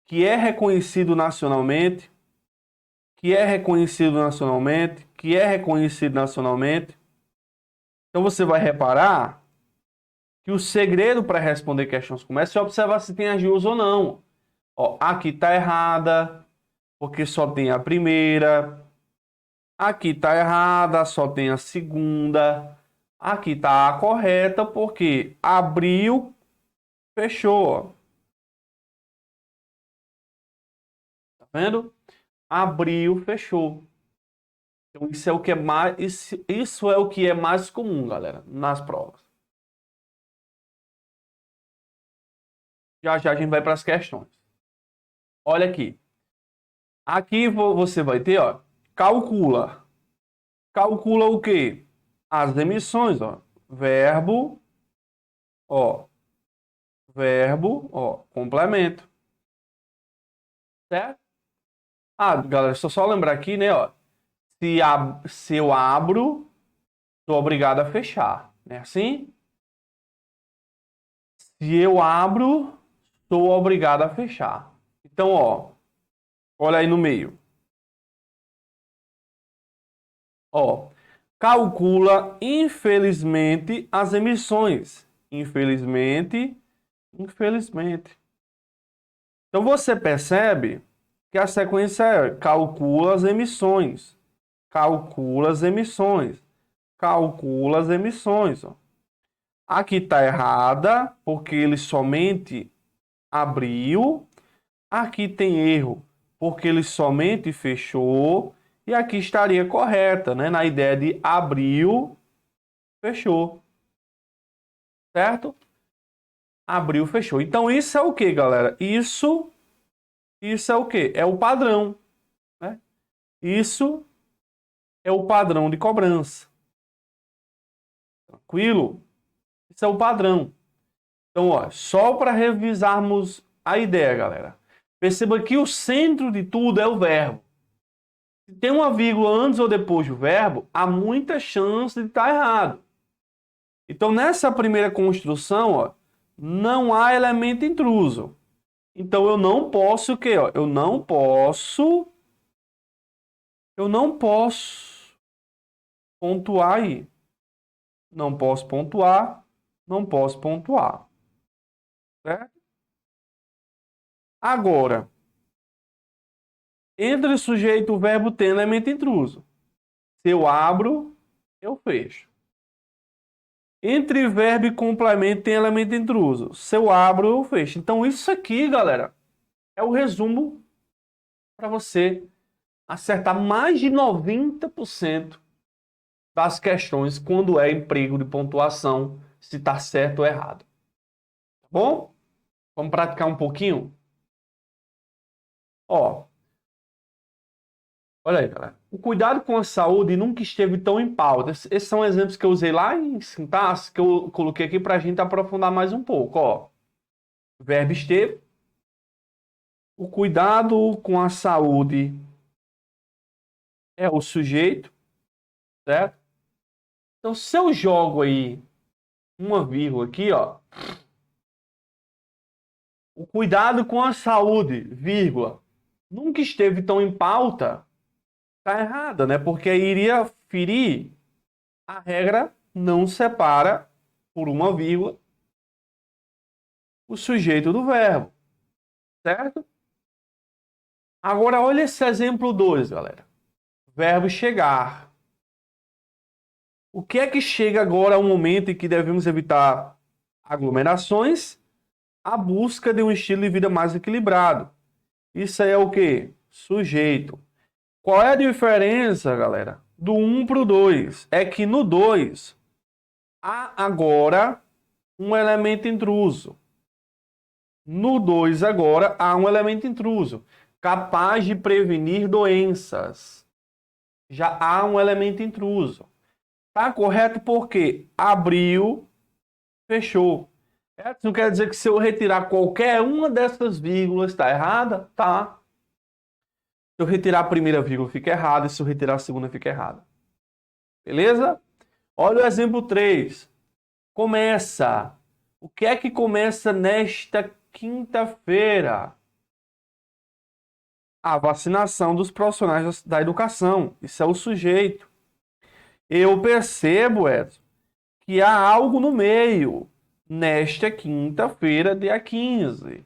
que é reconhecido nacionalmente, que é reconhecido nacionalmente, que é reconhecido nacionalmente. Então você vai reparar que o segredo para responder questões como essa é observar se tem as duas ou não. Ó, aqui está errada, porque só tem a primeira. Aqui está errada, só tem a segunda. Aqui está a correta, porque abriu, fechou. Ó. Tá vendo? Abriu, fechou. Então isso é o que é mais, isso é o que é mais comum, galera, nas provas. Já já a gente vai para as questões. Olha aqui. Aqui você vai ter, ó, calcula. Calcula o quê? As emissões, ó. Verbo, ó. Verbo, ó. Complemento. Certo? Ah, galera, só lembrar aqui, né, ó. Se eu abro, sou obrigado a fechar. Não é assim? Se eu abro, sou obrigado a fechar. Então, ó. Olha aí no meio. Ó. Calcula, infelizmente, as emissões. Infelizmente. Então, você percebe que a sequência é calcula as emissões. Calcula as emissões. Calcula as emissões. Ó. Aqui está errada, porque ele somente abriu. Aqui tem erro, porque ele somente fechou. E aqui estaria correta, né? Na ideia de abriu, fechou. Certo? Abriu, fechou. Então, isso é o que, galera? Isso é o que? É o padrão. Né? Isso é o padrão de cobrança. Tranquilo? Isso é o padrão. Então, ó, só para revisarmos a ideia, galera. Perceba que o centro de tudo é o verbo. Se tem uma vírgula antes ou depois do verbo, há muita chance de estar errado. Então, nessa primeira construção, ó, não há elemento intruso. Então, eu não posso o quê? Ó? Eu não posso pontuar aí. Não posso pontuar. Certo? Agora, entre sujeito e o verbo tem elemento intruso. Se eu abro, eu fecho. Entre verbo e complemento tem elemento intruso. Se eu abro, eu fecho. Então isso aqui, galera, é o resumo para você acertar mais de 90% das questões quando é emprego de pontuação, se está certo ou errado. Tá bom? Vamos praticar um pouquinho? Ó, olha aí, galera. O cuidado com a saúde nunca esteve tão em pauta. Esses são exemplos que eu usei lá em sintaxe, que eu coloquei aqui para a gente aprofundar mais um pouco. Ó, o verbo esteve. O cuidado com a saúde é o sujeito, certo? Então, se eu jogo aí uma vírgula aqui, ó. O cuidado com a saúde, vírgula, nunca esteve tão em pauta, tá errada, né? Porque aí iria ferir a regra não separa por uma vírgula o sujeito do verbo, certo? Agora olha esse exemplo 2, galera. Verbo chegar. O que é que chega agora ao momento em que devemos evitar aglomerações? A busca de um estilo de vida mais equilibrado. Isso aí é o quê? Sujeito. Qual é a diferença, galera, do 1 para o 2? É que no 2 há agora um elemento intruso. No 2 agora há um elemento intruso, capaz de prevenir doenças. Já há um elemento intruso. Tá correto porque abriu, fechou. Isso não quer dizer que se eu retirar qualquer uma dessas vírgulas está errada? Tá. Se eu retirar a primeira vírgula fica errada, e se eu retirar a segunda fica errada. Beleza? Olha o exemplo 3. Começa. O que é que começa nesta quinta-feira? A vacinação dos profissionais da educação. Isso é o sujeito. Eu percebo, Edson, que há algo no meio. Nesta quinta-feira, dia 15.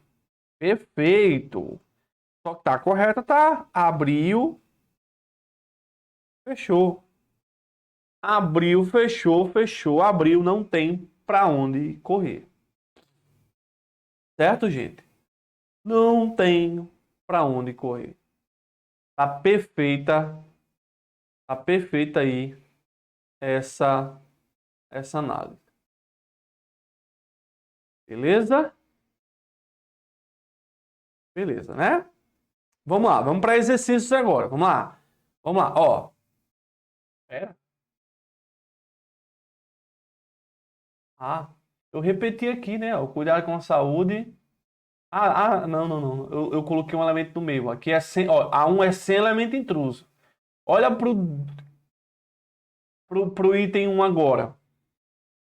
Perfeito. Só que tá correta, tá? Abriu, fechou. Abriu, fechou, fechou. Abriu, não tem para onde correr. Certo, gente? Não tenho para onde correr. Tá perfeita aí essa análise. Beleza? Beleza, né? Vamos lá, vamos para exercícios agora. Vamos lá. Vamos lá, ó. Eu repeti aqui, né? O cuidado com a saúde. Não. Eu coloquei um elemento no meio. Aqui é sem, ó, A1 é sem elemento intruso. Olha pro item 1 agora.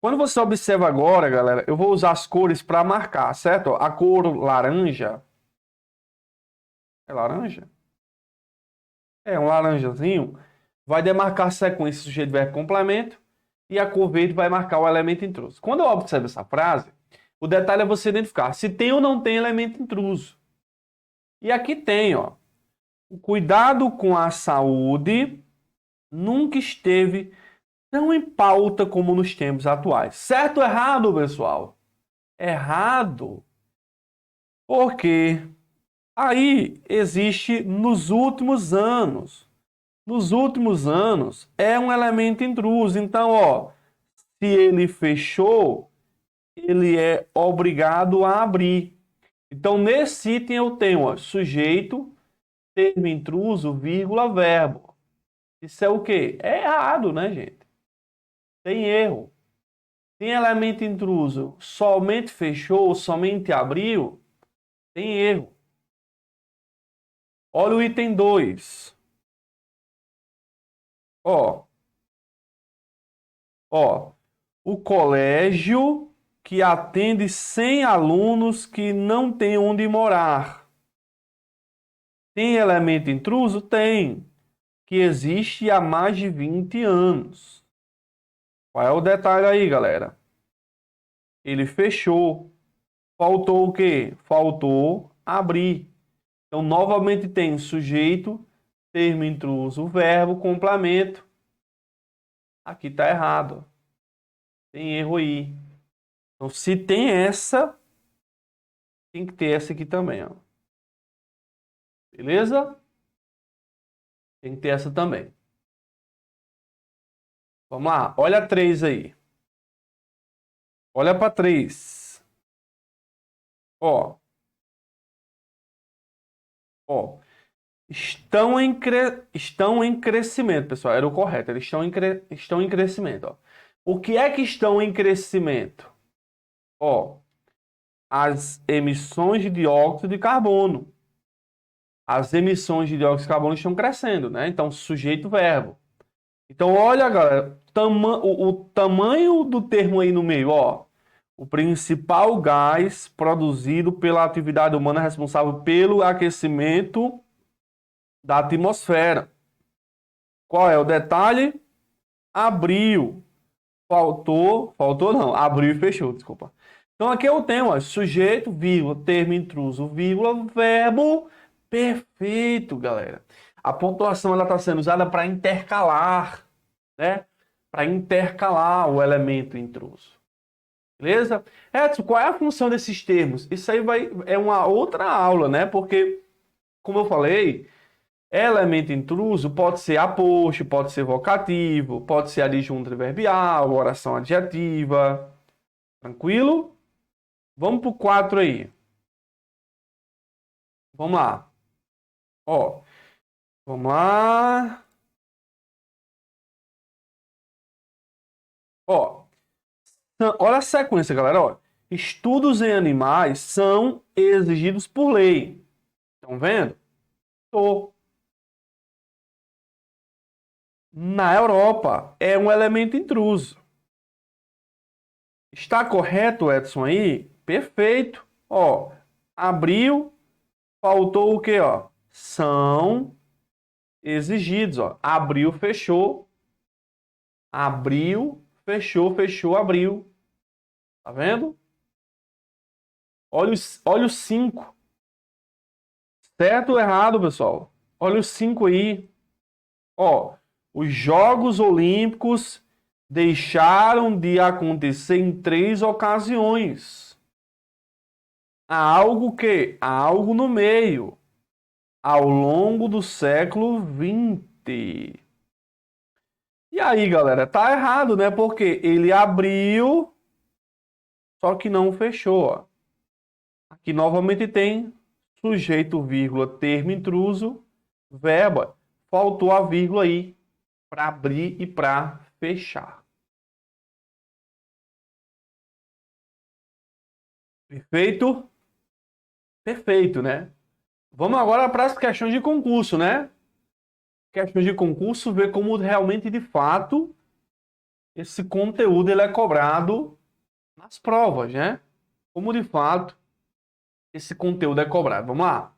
Quando você observa agora, galera, eu vou usar as cores para marcar, certo? A cor laranja. É laranja? É um laranjazinho. Vai demarcar a sequência sujeito, verbo, complemento. E a cor verde vai marcar o elemento intruso. Quando eu observo essa frase, o detalhe é você identificar se tem ou não tem elemento intruso. E aqui tem, ó. O cuidado com a saúde nunca esteve tão em pauta como nos tempos atuais. Certo ou errado, pessoal? Errado. Porque aí existe nos últimos anos. Nos últimos anos é um elemento intruso. Então, ó, se ele fechou, ele é obrigado a abrir. Então, nesse item eu tenho, ó, sujeito, termo intruso, vírgula, verbo. Isso é o quê? É errado, né, gente? Tem erro. Tem elemento intruso, somente fechou, somente abriu, tem erro. Olha o item 2. Ó, o colégio que atende 100 alunos que não tem onde morar. Tem elemento intruso? Tem. Que existe há mais de 20 anos. Qual é o detalhe aí, galera? Ele fechou. Faltou o quê? Faltou abrir. Então, novamente tem sujeito, termo intruso, verbo, complemento. Aqui está errado. Tem erro aí. Então, se tem essa, tem que ter essa aqui também, ó. Beleza? Tem que ter essa também. Vamos lá, olha a 3 aí. Olha para 3. Ó. Ó. Estão em crescimento, pessoal. Era o correto. Eles estão em crescimento. Ó. O que é que estão em crescimento? Ó, as emissões de dióxido de carbono. As emissões de dióxido de carbono estão crescendo, né? Então, sujeito verbo. Então, olha, galera, o tamanho do termo aí no meio, ó. O principal gás produzido pela atividade humana responsável pelo aquecimento da atmosfera. Qual é o detalhe? Abriu. Faltou não, abriu e fechou, desculpa. Então aqui eu tenho, ó, sujeito, vírgula, termo intruso, vírgula, verbo. Perfeito, galera. A pontuação ela está sendo usada para intercalar, né? Para intercalar o elemento intruso. Beleza? Edson, qual é a função desses termos? Isso aí é uma outra aula, né? Porque, como eu falei, elemento intruso pode ser aposto, pode ser vocativo, pode ser adjunto adverbial, oração adjetiva. Tranquilo? Vamos pro 4 aí. Vamos lá. Ó, vamos lá. Ó, olha a sequência, galera. Ó, estudos em animais são exigidos por lei. Estão vendo? Tô. Na Europa, é um elemento intruso. Está correto, Edson, aí? Perfeito. Ó, abriu, faltou o quê, ó? São exigidos, ó. Abriu, fechou. Abriu, fechou, fechou, abriu. Tá vendo? Olha o 5. Certo ou errado, pessoal? Olha o 5 aí. Ó, os Jogos Olímpicos deixaram de acontecer em 3 ocasiões. Há algo que? Há algo no meio. Ao longo do século XX. E aí, galera, tá errado, né? Porque ele abriu, só que não fechou, ó. Aqui novamente tem sujeito, vírgula, termo intruso, verbo. Faltou a vírgula aí para abrir e para fechar. Perfeito? Perfeito, né? Vamos agora para as questões de concurso, né? Questões de concurso, ver como realmente, de fato, esse conteúdo ele é cobrado nas provas, né? Como, de fato, esse conteúdo é cobrado. Vamos lá.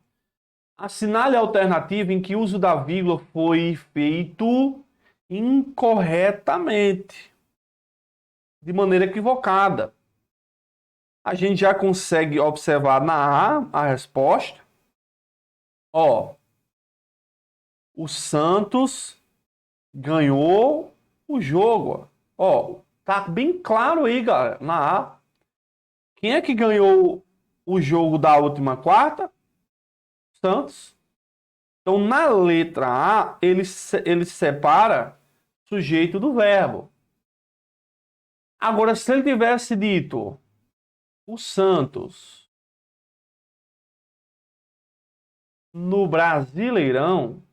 Assinale a alternativa em que o uso da vírgula foi feito incorretamente, de maneira equivocada. A gente já consegue observar na A a resposta. Ó, o Santos ganhou o jogo. Ó, tá bem claro aí, galera, na A. Quem é que ganhou o jogo da última quarta? Santos. Então, na letra A, ele separa sujeito do verbo. Agora, se ele tivesse dito o Santos no Brasileirão,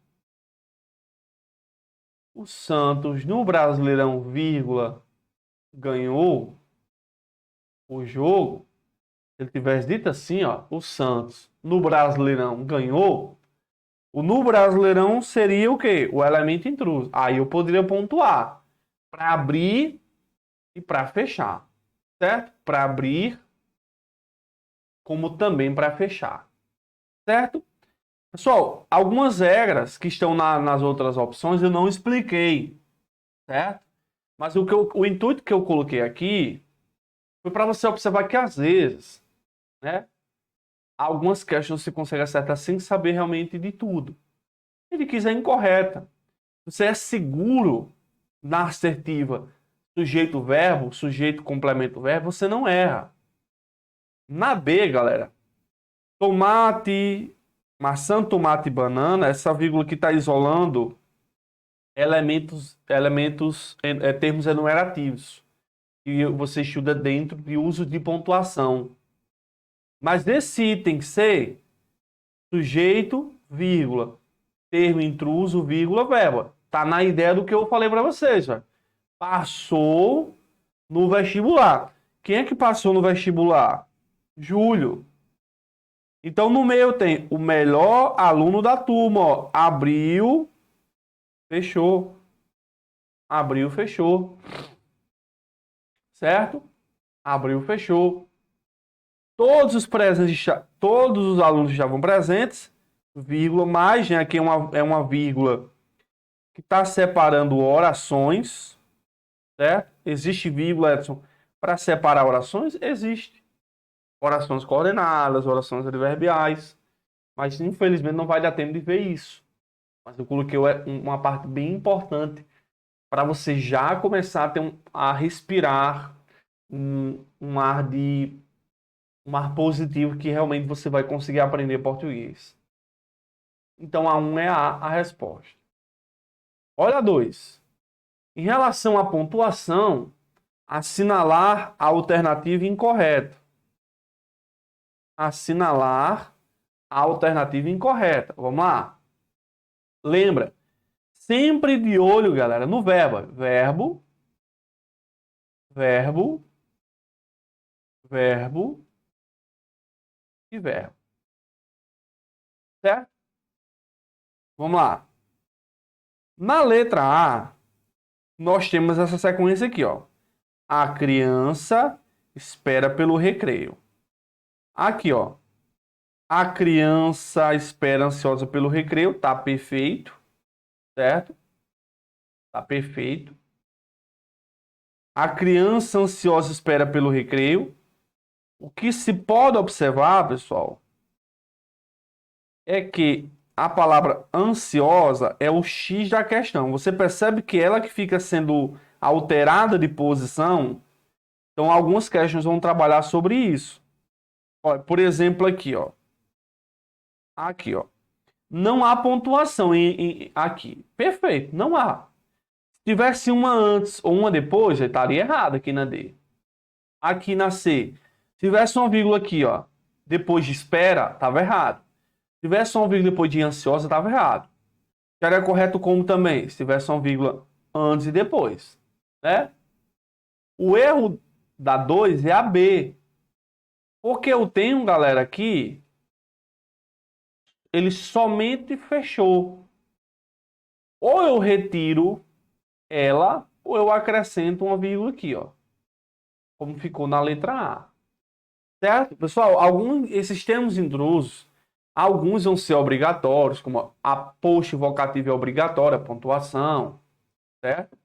o Santos no Brasileirão, vírgula, ganhou o jogo. Se ele tivesse dito assim, ó, o Santos no Brasileirão ganhou, o no Brasileirão seria o quê? O elemento intruso. Aí eu poderia pontuar para abrir e para fechar, certo? Para abrir, como também para fechar, certo? Pessoal, algumas regras que estão nas outras opções eu não expliquei, certo? Mas o intuito que eu coloquei aqui foi para você observar que às vezes, né, algumas questões você consegue acertar sem saber realmente de tudo. Se ele quiser incorreta, você é seguro na assertiva sujeito verbo, sujeito complemento verbo, você não erra. Na B, galera, tomate, maçã, tomate e banana, essa vírgula que está isolando termos enumerativos que você estuda dentro de uso de pontuação. Mas nesse item C, sujeito, vírgula, termo intruso, vírgula, verbo. Tá na ideia do que eu falei para vocês, velho. Passou no vestibular. Quem é que passou no vestibular? Júlio. Então no meio tem o melhor aluno da turma, ó. Abriu, fechou. Abriu, fechou. Certo? Abriu, fechou. Todos os alunos estavam presentes, vírgula, mais, né, aqui é uma vírgula que está separando orações, certo? Existe vírgula, Edson, para separar orações? Existe. Orações coordenadas, orações adverbiais, mas infelizmente não vai dar tempo de ver isso. Mas eu coloquei uma parte bem importante para você já começar a respirar um ar positivo que realmente você vai conseguir aprender português. Então a 1 é a resposta. Olha a 2. Em relação à pontuação, assinalar a alternativa incorreta. Assinalar a alternativa incorreta. Vamos lá. Lembra, sempre de olho, galera, no verbo. Verbo e verbo. Certo? Vamos lá. Na letra A, nós temos essa sequência aqui, ó. A criança espera pelo recreio. Aqui, ó. A criança espera ansiosa pelo recreio. Tá perfeito. Certo? Tá perfeito. A criança ansiosa espera pelo recreio. O que se pode observar, pessoal, é que a palavra ansiosa é o X da questão. Você percebe que ela que fica sendo alterada de posição. Então, algumas questões vão trabalhar sobre isso. Olha, por exemplo, aqui, ó. Aqui, ó. Não há pontuação aqui. Perfeito, não há. Se tivesse uma antes ou uma depois, já estaria errado aqui na D. Aqui na C, se tivesse uma vírgula aqui, ó, depois de espera, estava errado. Se tivesse uma vírgula depois de ansiosa, estava errado. Estaria correto como também, se tivesse uma vírgula antes e depois, né? O erro da 2 é a B. Porque eu tenho, galera, aqui, ele somente fechou. Ou eu retiro ela, ou eu acrescento uma vírgula aqui, ó. Como ficou na letra A. Certo? Pessoal, esses termos intrusos, alguns vão ser obrigatórios, como a post vocativa é obrigatória, a pontuação, certo?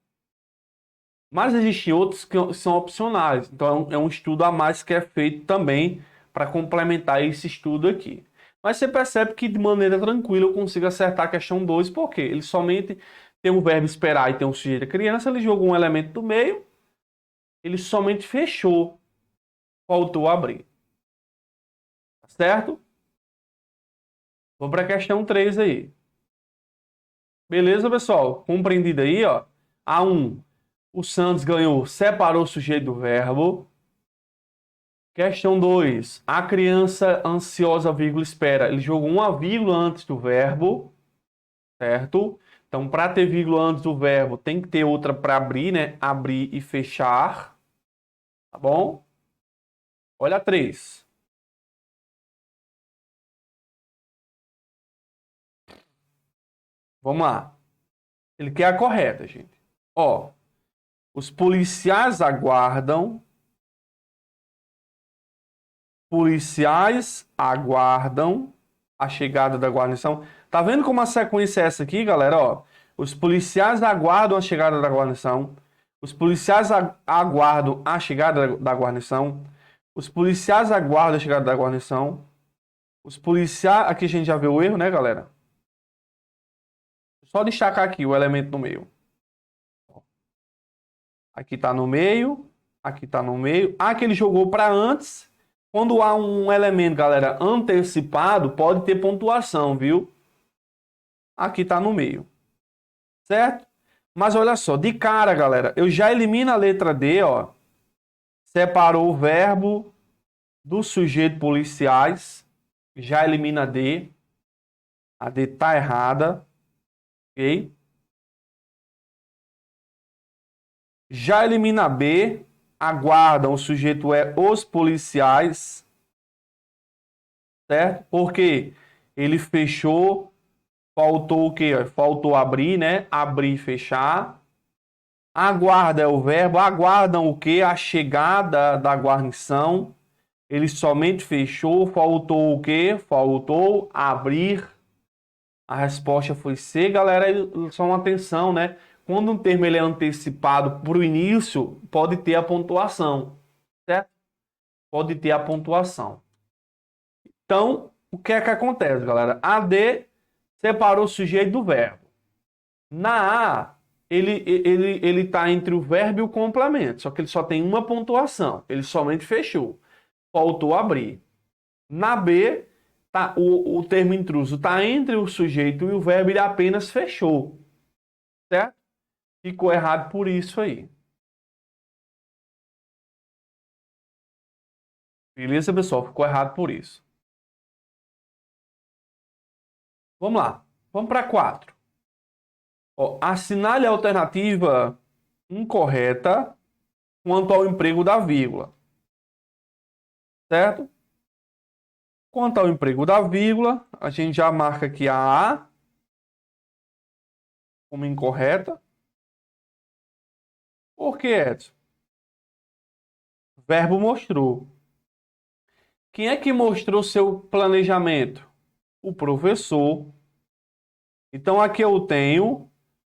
Mas existem outros que são opcionais. Então é um estudo a mais que é feito também para complementar esse estudo aqui. Mas você percebe que de maneira tranquila eu consigo acertar a questão 2, porque ele somente tem o verbo esperar e tem um sujeito a criança, ele jogou um elemento do meio, ele somente fechou, faltou abrir. Certo? Vamos para a questão 3 aí. Beleza, pessoal? Compreendido aí, ó. A1, o Santos ganhou, separou o sujeito do verbo. Questão 2, a criança ansiosa, vírgula, espera. Ele jogou uma vírgula antes do verbo, certo? Então, para ter vírgula antes do verbo, tem que ter outra para abrir, né? Abrir e fechar. Tá bom? Olha a 3. Vamos lá. Ele quer a correta, gente. Ó, os policiais aguardam. Policiais aguardam a chegada da guarnição. Tá vendo como a sequência é essa aqui, galera? Ó, os policiais aguardam a chegada da guarnição. Os policiais aguardam a chegada da guarnição. Os policiais aguardam a chegada da guarnição. Os policiais... Aqui a gente já viu o erro, né, galera? Só destacar aqui o elemento no meio. Aqui está no meio. Aqui está no meio. Aqui ele jogou para antes. Quando há um elemento, galera, antecipado, pode ter pontuação, viu? Aqui está no meio. Certo? Mas olha só, de cara, galera, eu já elimino a letra D, ó. Separou o verbo do sujeito policiais. Já elimina a D. A D tá errada. Ok? Já elimina a B. Aguardam, o sujeito é os policiais. Certo? Porque ele fechou. Faltou o quê? Faltou abrir, né? Abrir e fechar. Aguarda é o verbo. Aguardam o quê? A chegada da guarnição. Ele somente fechou. Faltou o quê? Faltou abrir. A resposta foi C, galera. Só uma atenção, né? Quando um termo ele é antecipado para o início, pode ter a pontuação. Certo? Pode ter a pontuação. Então, o que é que acontece, galera? A D separou o sujeito do verbo. Na A, ele está entre o verbo e o complemento. Só que ele só tem uma pontuação. Ele somente fechou. Faltou abrir. Na B, o termo intruso está entre o sujeito e o verbo. Ele apenas fechou. Certo? Ficou errado por isso aí. Beleza, pessoal? Ficou errado por isso. Vamos lá. Vamos para 4. Ó, assinale a alternativa incorreta quanto ao emprego da vírgula. Certo? Quanto ao emprego da vírgula, a gente já marca aqui a A como incorreta. Por que, Edson? O verbo mostrou. Quem é que mostrou seu planejamento? O professor. Então aqui eu tenho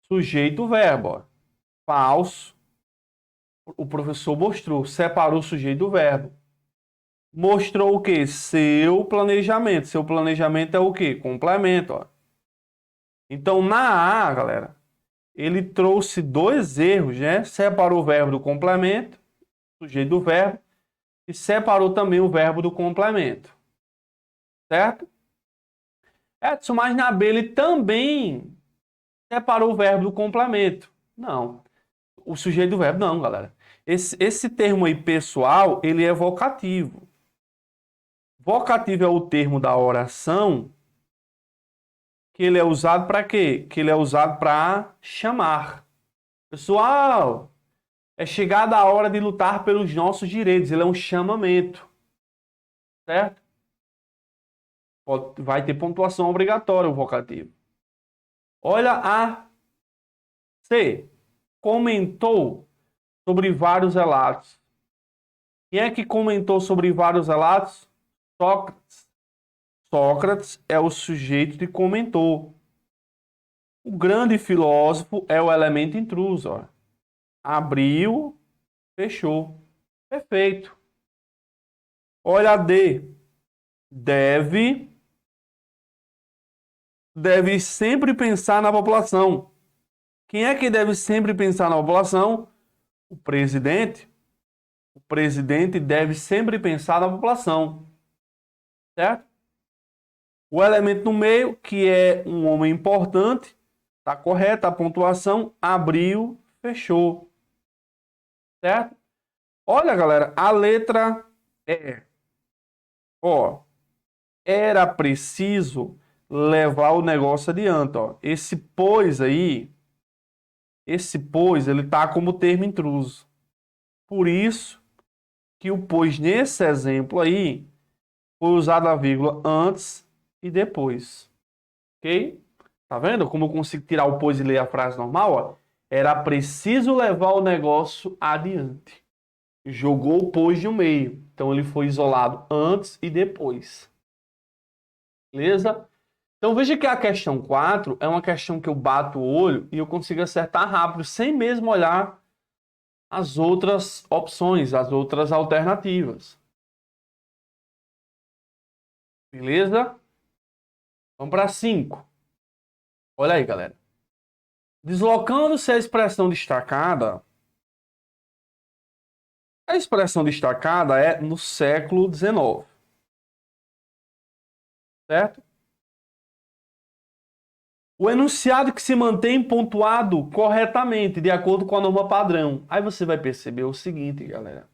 sujeito verbo. Ó. Falso. O professor mostrou. Separou o sujeito do verbo. Mostrou o quê? Seu planejamento. Seu planejamento é o quê? Complemento. Ó. Então na A, galera, ele trouxe 2 erros, né? Separou o verbo do complemento, sujeito do verbo, e separou também o verbo do complemento. Certo? Edson, mas na B ele também separou o verbo do complemento. Não. O sujeito do verbo não, galera. Esse termo aí, pessoal, ele é vocativo. Vocativo é o termo da oração que ele é usado para quê? Que ele é usado para chamar. Pessoal, é chegada a hora de lutar pelos nossos direitos. Ele é um chamamento. Certo? Vai ter pontuação obrigatória o vocativo. Olha a C. Comentou sobre vários relatos. Quem é que comentou sobre vários relatos? Sócrates. Sócrates é o sujeito que comentou. O grande filósofo é o elemento intruso. Ó. Abriu, fechou. Perfeito. Olha a D. Deve sempre pensar na população. Quem é que deve sempre pensar na população? O presidente. O presidente deve sempre pensar na população. Certo? O elemento no meio, que é um homem importante, está correto, a pontuação, abriu, fechou. Certo? Olha, galera, a letra E. Ó, era preciso levar o negócio adiante. Ó. Esse pois aí, ele está como termo intruso. Por isso que o pois nesse exemplo aí foi usado a vírgula antes e depois. Ok? Tá vendo como eu consigo tirar o pois e ler a frase normal? Ó? Era preciso levar o negócio adiante. Jogou o pois no meio. Então ele foi isolado antes e depois. Beleza? Então veja que a questão 4 é uma questão que eu bato o olho e eu consigo acertar rápido, sem mesmo olhar as outras opções, as outras alternativas. Beleza? Vamos para 5. Olha aí, galera. Deslocando-se a expressão destacada, A expressão destacada é no século XIX. Certo? O enunciado que se mantém pontuado corretamente, de acordo com a norma padrão. Aí você vai perceber o seguinte, galera.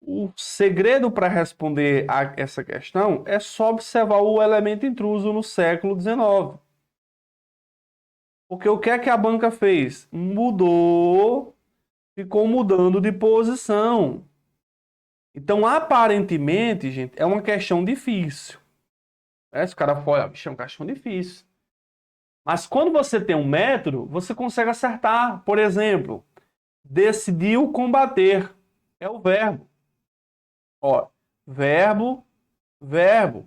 O segredo para responder a essa questão é só observar o elemento intruso no século XIX. Porque o que é que a banca fez? Mudou, ficou mudando de posição. Então, aparentemente, gente, é uma questão difícil. Se o cara for, bicho, é uma questão difícil. Mas quando você tem um método, você consegue acertar. Por exemplo, decidiu combater. É o verbo. Ó, verbo, verbo.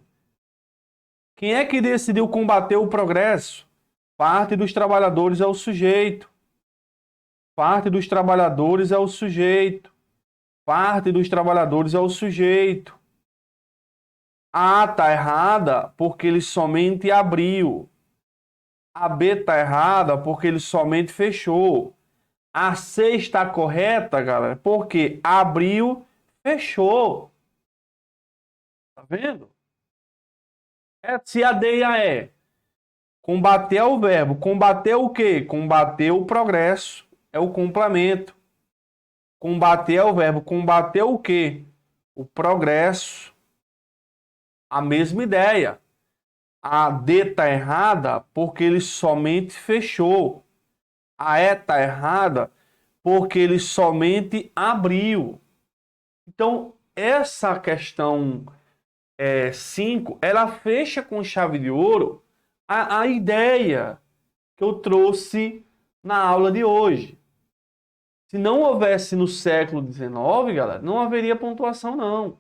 Quem é que decidiu combater o progresso? Parte dos trabalhadores é o sujeito. Parte dos trabalhadores é o sujeito. Parte dos trabalhadores é o sujeito. A está errada porque ele somente abriu. A B está errada porque ele somente fechou. A C está correta, galera, porque abriu, fechou. Tá vendo? Se a D e a E. Combater é o verbo. Combater o quê? Combater o progresso. É o complemento. Combater é o verbo. Combater o quê? O progresso. A mesma ideia. A D está errada porque ele somente fechou. A E está errada porque ele somente abriu. Então, essa questão 5, ela fecha com chave de ouro a ideia que eu trouxe na aula de hoje. Se não houvesse no século XIX, galera, não haveria pontuação, não.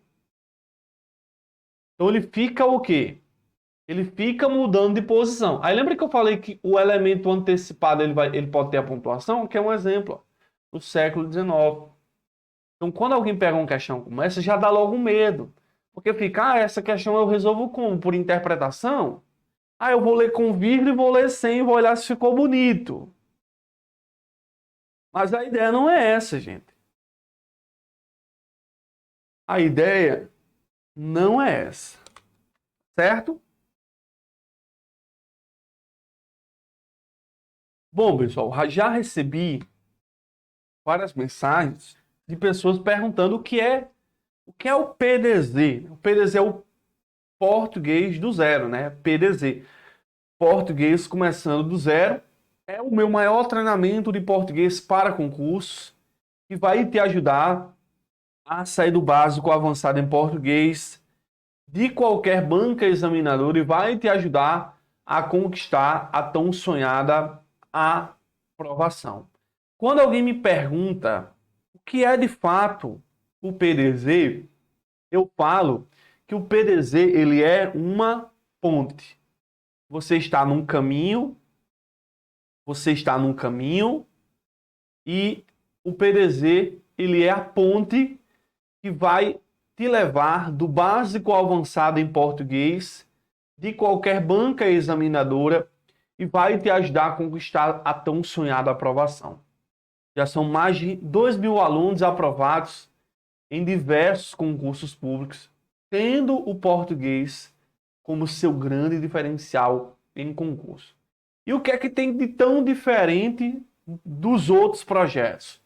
Então, ele fica o quê? Ele fica mudando de posição. Aí lembra que eu falei que o elemento antecipado ele pode ter a pontuação? Que é um exemplo, ó, no século XIX. Então, quando alguém pega uma questão como essa, já dá logo um medo. Porque fica, essa questão eu resolvo como? Por interpretação? Eu vou ler com vírgula e vou ler sem, vou olhar se ficou bonito. Mas a ideia não é essa, gente. A ideia não é essa. Certo? Bom, pessoal, já recebi várias mensagens de pessoas perguntando o que é o PDZ. O PDZ é o português do zero, né? PDZ. Português começando do zero. É o meu maior treinamento de português para concurso, que vai te ajudar a sair do básico ao avançado em português de qualquer banca examinadora e vai te ajudar a conquistar a tão sonhada aprovação. Quando alguém me pergunta o que é de fato o PDZ, eu falo que o PDZ ele é uma ponte. Você está num caminho e o PDZ ele é a ponte que vai te levar do básico ao avançado em português de qualquer banca examinadora e vai te ajudar a conquistar a tão sonhada aprovação. Já são mais de 2.000 alunos aprovados em diversos concursos públicos, tendo o português como seu grande diferencial em concurso. E o que é que tem de tão diferente dos outros projetos?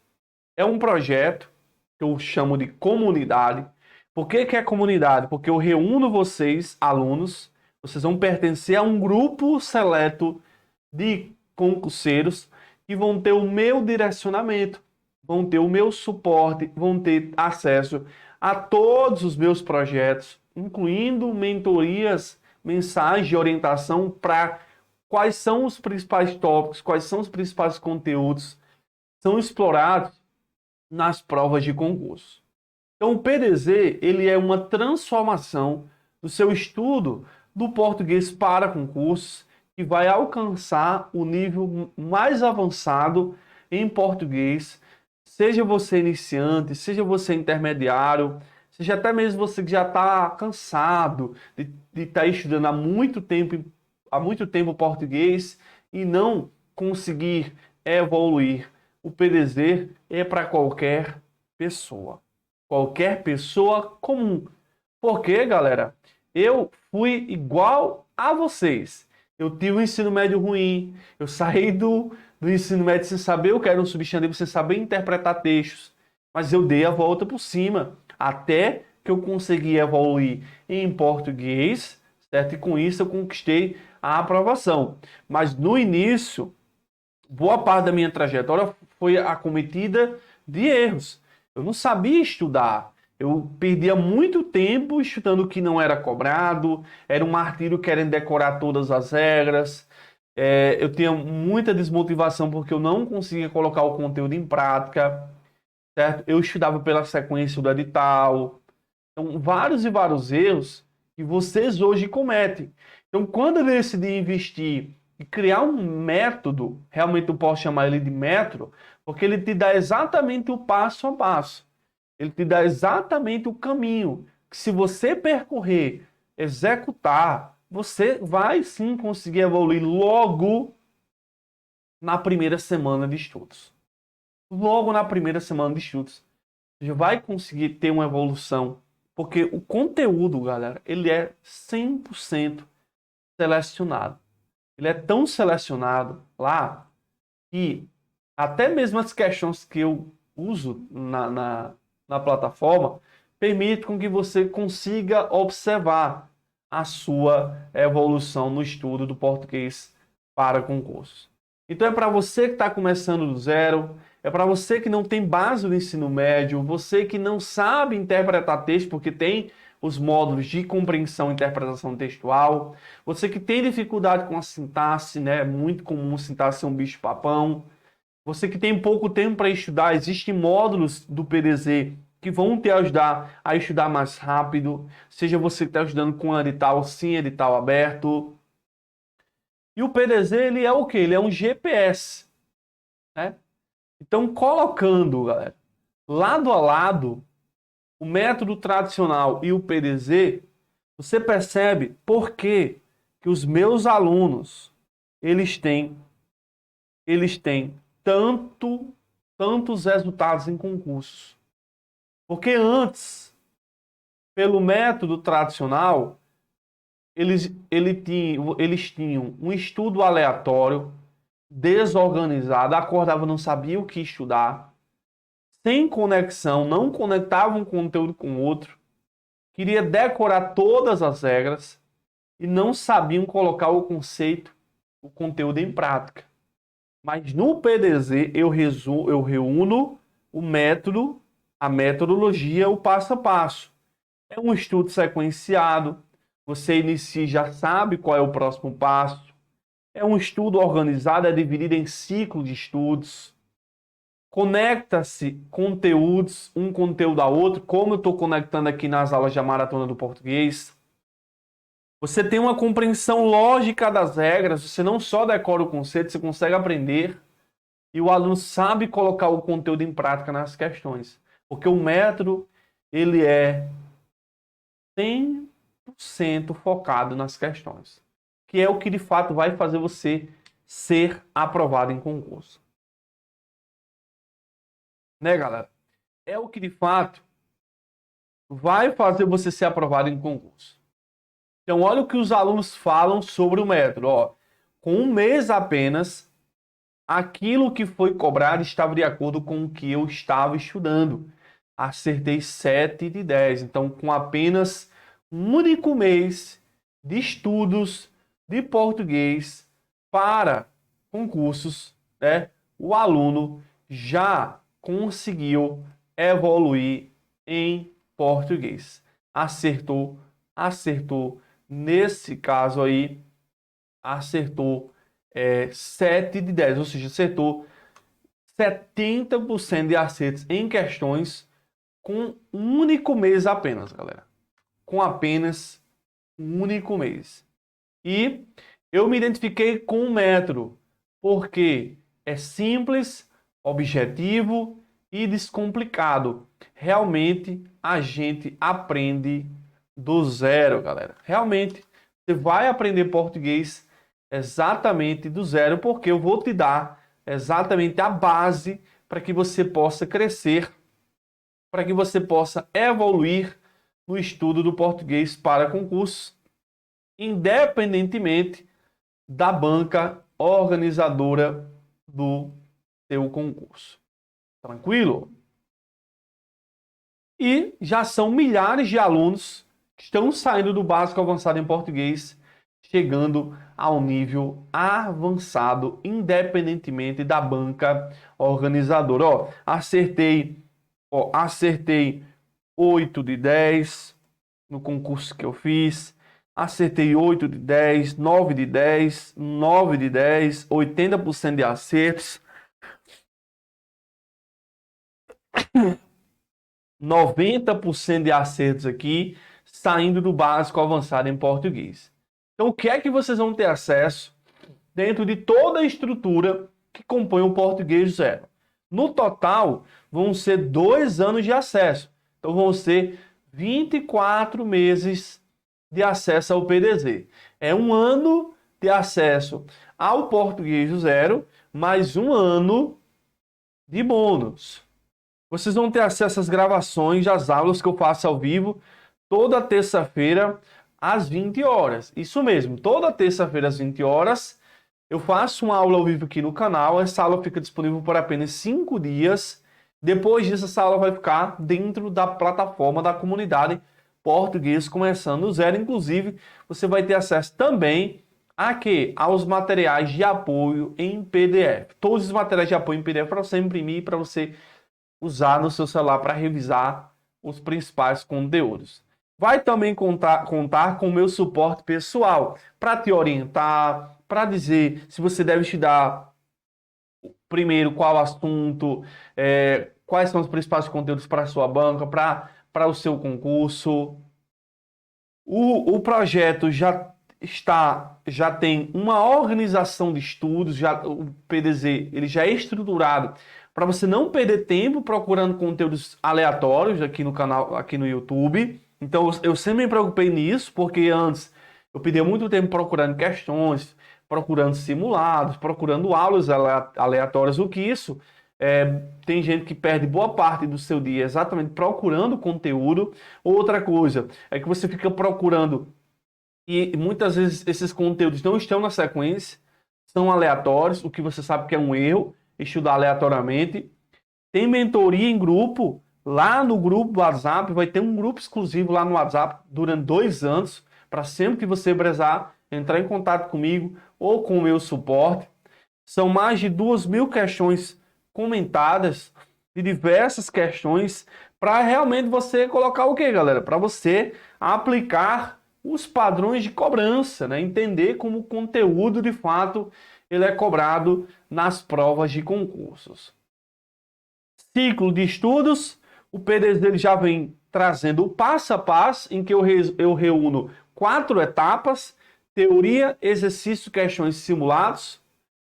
É um projeto que eu chamo de comunidade. Por que é comunidade? Porque eu reúno vocês, alunos, vocês vão pertencer a um grupo seleto de concurseiros que vão ter o meu direcionamento, vão ter o meu suporte, vão ter acesso a todos os meus projetos, incluindo mentorias, mensagens de orientação para quais são os principais tópicos, quais são os principais conteúdos que são explorados nas provas de concurso. Então, o PDZ ele é uma transformação do seu estudo do português para concursos que vai alcançar o nível mais avançado em português, seja você iniciante, seja você intermediário, seja até mesmo você que já está cansado de estar estudando há muito tempo português e não conseguir evoluir. O PDZ é para qualquer pessoa. Qualquer pessoa comum. Porque, galera, eu fui igual a vocês. Eu tive um ensino médio ruim. Eu saí do ensino médio sem saber o que era um substantivo, sem saber interpretar textos. Mas eu dei a volta por cima. Até que eu consegui evoluir em português, certo? E com isso eu conquistei a aprovação. Mas no início, boa parte da minha trajetória foi acometida de erros. Eu não sabia estudar. Eu perdia muito tempo estudando o que não era cobrado. Era um martírio querendo decorar todas as regras. Eu tinha muita desmotivação porque eu não conseguia colocar o conteúdo em prática. Certo? Eu estudava pela sequência do edital. Então, vários e vários erros que vocês hoje cometem. Então, quando eu decidi investir e criar um método, realmente eu posso chamar ele de método, porque ele te dá exatamente o passo a passo. Ele te dá exatamente o caminho que, se você percorrer, executar, você vai sim conseguir evoluir logo na primeira semana de estudos. Logo na primeira semana de estudos. Você vai conseguir ter uma evolução, porque o conteúdo, galera, ele é 100% selecionado. Ele é tão selecionado lá que até mesmo as questões que eu uso na plataforma permite com que você consiga observar a sua evolução no estudo do português para concursos. Então é para você que está começando do zero, é para você que não tem base no ensino médio, você que não sabe interpretar texto porque tem os módulos de compreensão e interpretação textual, você que tem dificuldade com a sintaxe, né? É muito comum a sintaxe ser um bicho-papão. Você que tem pouco tempo para estudar, existem módulos do PDZ que vão te ajudar a estudar mais rápido, seja você que está estudando com edital, sim, edital aberto. E o PDZ, ele é o quê? Ele é um GPS, né? Então, colocando, galera, lado a lado, o método tradicional e o PDZ, você percebe por que os meus alunos, eles têm tantos resultados em concursos. Porque antes, pelo método tradicional, eles tinham um estudo aleatório, desorganizado, acordava, não sabia o que estudar, sem conexão, não conectava um conteúdo com o outro, queria decorar todas as regras e não sabiam colocar o conceito, o conteúdo em prática. Mas no PDZ eu reúno o método, a metodologia, o passo a passo. É um estudo sequenciado, você inicia e já sabe qual é o próximo passo. É um estudo organizado, é dividido em ciclo de estudos. Conecta-se conteúdos, um conteúdo a outro, como eu estou conectando aqui nas aulas da Maratona do Português. Você tem uma compreensão lógica das regras, você não só decora o conceito, você consegue aprender. E o aluno sabe colocar o conteúdo em prática nas questões. Porque o método, ele é 100% focado nas questões. Que é o que de fato vai fazer você ser aprovado em concurso. Né, galera? É o que de fato vai fazer você ser aprovado em concurso. Então, olha o que os alunos falam sobre o método. Ó, com um mês apenas, aquilo que foi cobrado estava de acordo com o que eu estava estudando. Acertei 7 de 10. Então, com apenas um único mês de estudos de português para concursos, né, o aluno já conseguiu evoluir em português. Acertou. Nesse caso aí, acertou 7 de 10. Ou seja, acertou 70% de acertos em questões com um único mês apenas, galera. Com apenas um único mês. E eu me identifiquei com o método, porque é simples, objetivo e descomplicado. Realmente a gente aprende do zero, galera. Realmente você vai aprender português exatamente do zero, porque eu vou te dar exatamente a base para que você possa crescer para que você possa evoluir no estudo do português para concurso, independentemente da banca organizadora do seu concurso. Tranquilo? E já são milhares de alunos que estão saindo do básico avançado em português, chegando ao nível avançado, independentemente da banca organizadora. Acertei 8 de 10 no concurso que eu fiz. Acertei 8 de 10, 9 de 10, 9 de 10, 80% de acertos. 90% de acertos aqui, saindo do básico avançado em português. Então, o que é que vocês vão ter acesso dentro de toda a estrutura que compõe o Português Zero? No total, vão ser 2 anos de acesso. Então, vão ser 24 meses de acesso ao PDZ. É 1 ano de acesso ao Português Zero, mais 1 ano de bônus. Vocês vão ter acesso às gravações das aulas que eu faço ao vivo toda terça-feira às 20 horas. Isso mesmo, toda terça-feira às 20 horas eu faço uma aula ao vivo aqui no canal. Essa aula fica disponível por apenas 5 dias. Depois disso, essa aula vai ficar dentro da plataforma da comunidade Português Começando do Zero. Inclusive, você vai ter acesso também aos materiais de apoio em PDF. Todos os materiais de apoio em PDF para você imprimir, para você usar no seu celular para revisar os principais conteúdos. Vai também contar com o meu suporte pessoal para te orientar, para dizer se você deve estudar primeiro qual assunto, quais são os principais conteúdos para a sua banca, para o seu concurso. O projeto já tem uma organização de estudos, o PDZ ele já é estruturado para você não perder tempo procurando conteúdos aleatórios aqui no canal, aqui no YouTube. Então, eu sempre me preocupei nisso, porque antes eu perdia muito tempo procurando questões, procurando simulados, procurando aulas aleatórias. O que isso? Tem gente que perde boa parte do seu dia exatamente procurando conteúdo. Outra coisa é que você fica procurando e muitas vezes esses conteúdos não estão na sequência, são aleatórios, o que você sabe que é um erro, estudar aleatoriamente. Tem mentoria em grupo. Lá no grupo do WhatsApp, vai ter um grupo exclusivo lá no WhatsApp durante 2 anos, para sempre que você precisar entrar em contato comigo ou com o meu suporte. São mais de 2.000 questões comentadas, de diversas questões, para realmente você colocar o quê, galera? Para você aplicar os padrões de cobrança, né? Entender como o conteúdo, de fato, ele é cobrado nas provas de concursos. Ciclo de estudos. O PDZ ele já vem trazendo o passo a passo, em que eu reúno 4 etapas: teoria, exercício, questões e simulados.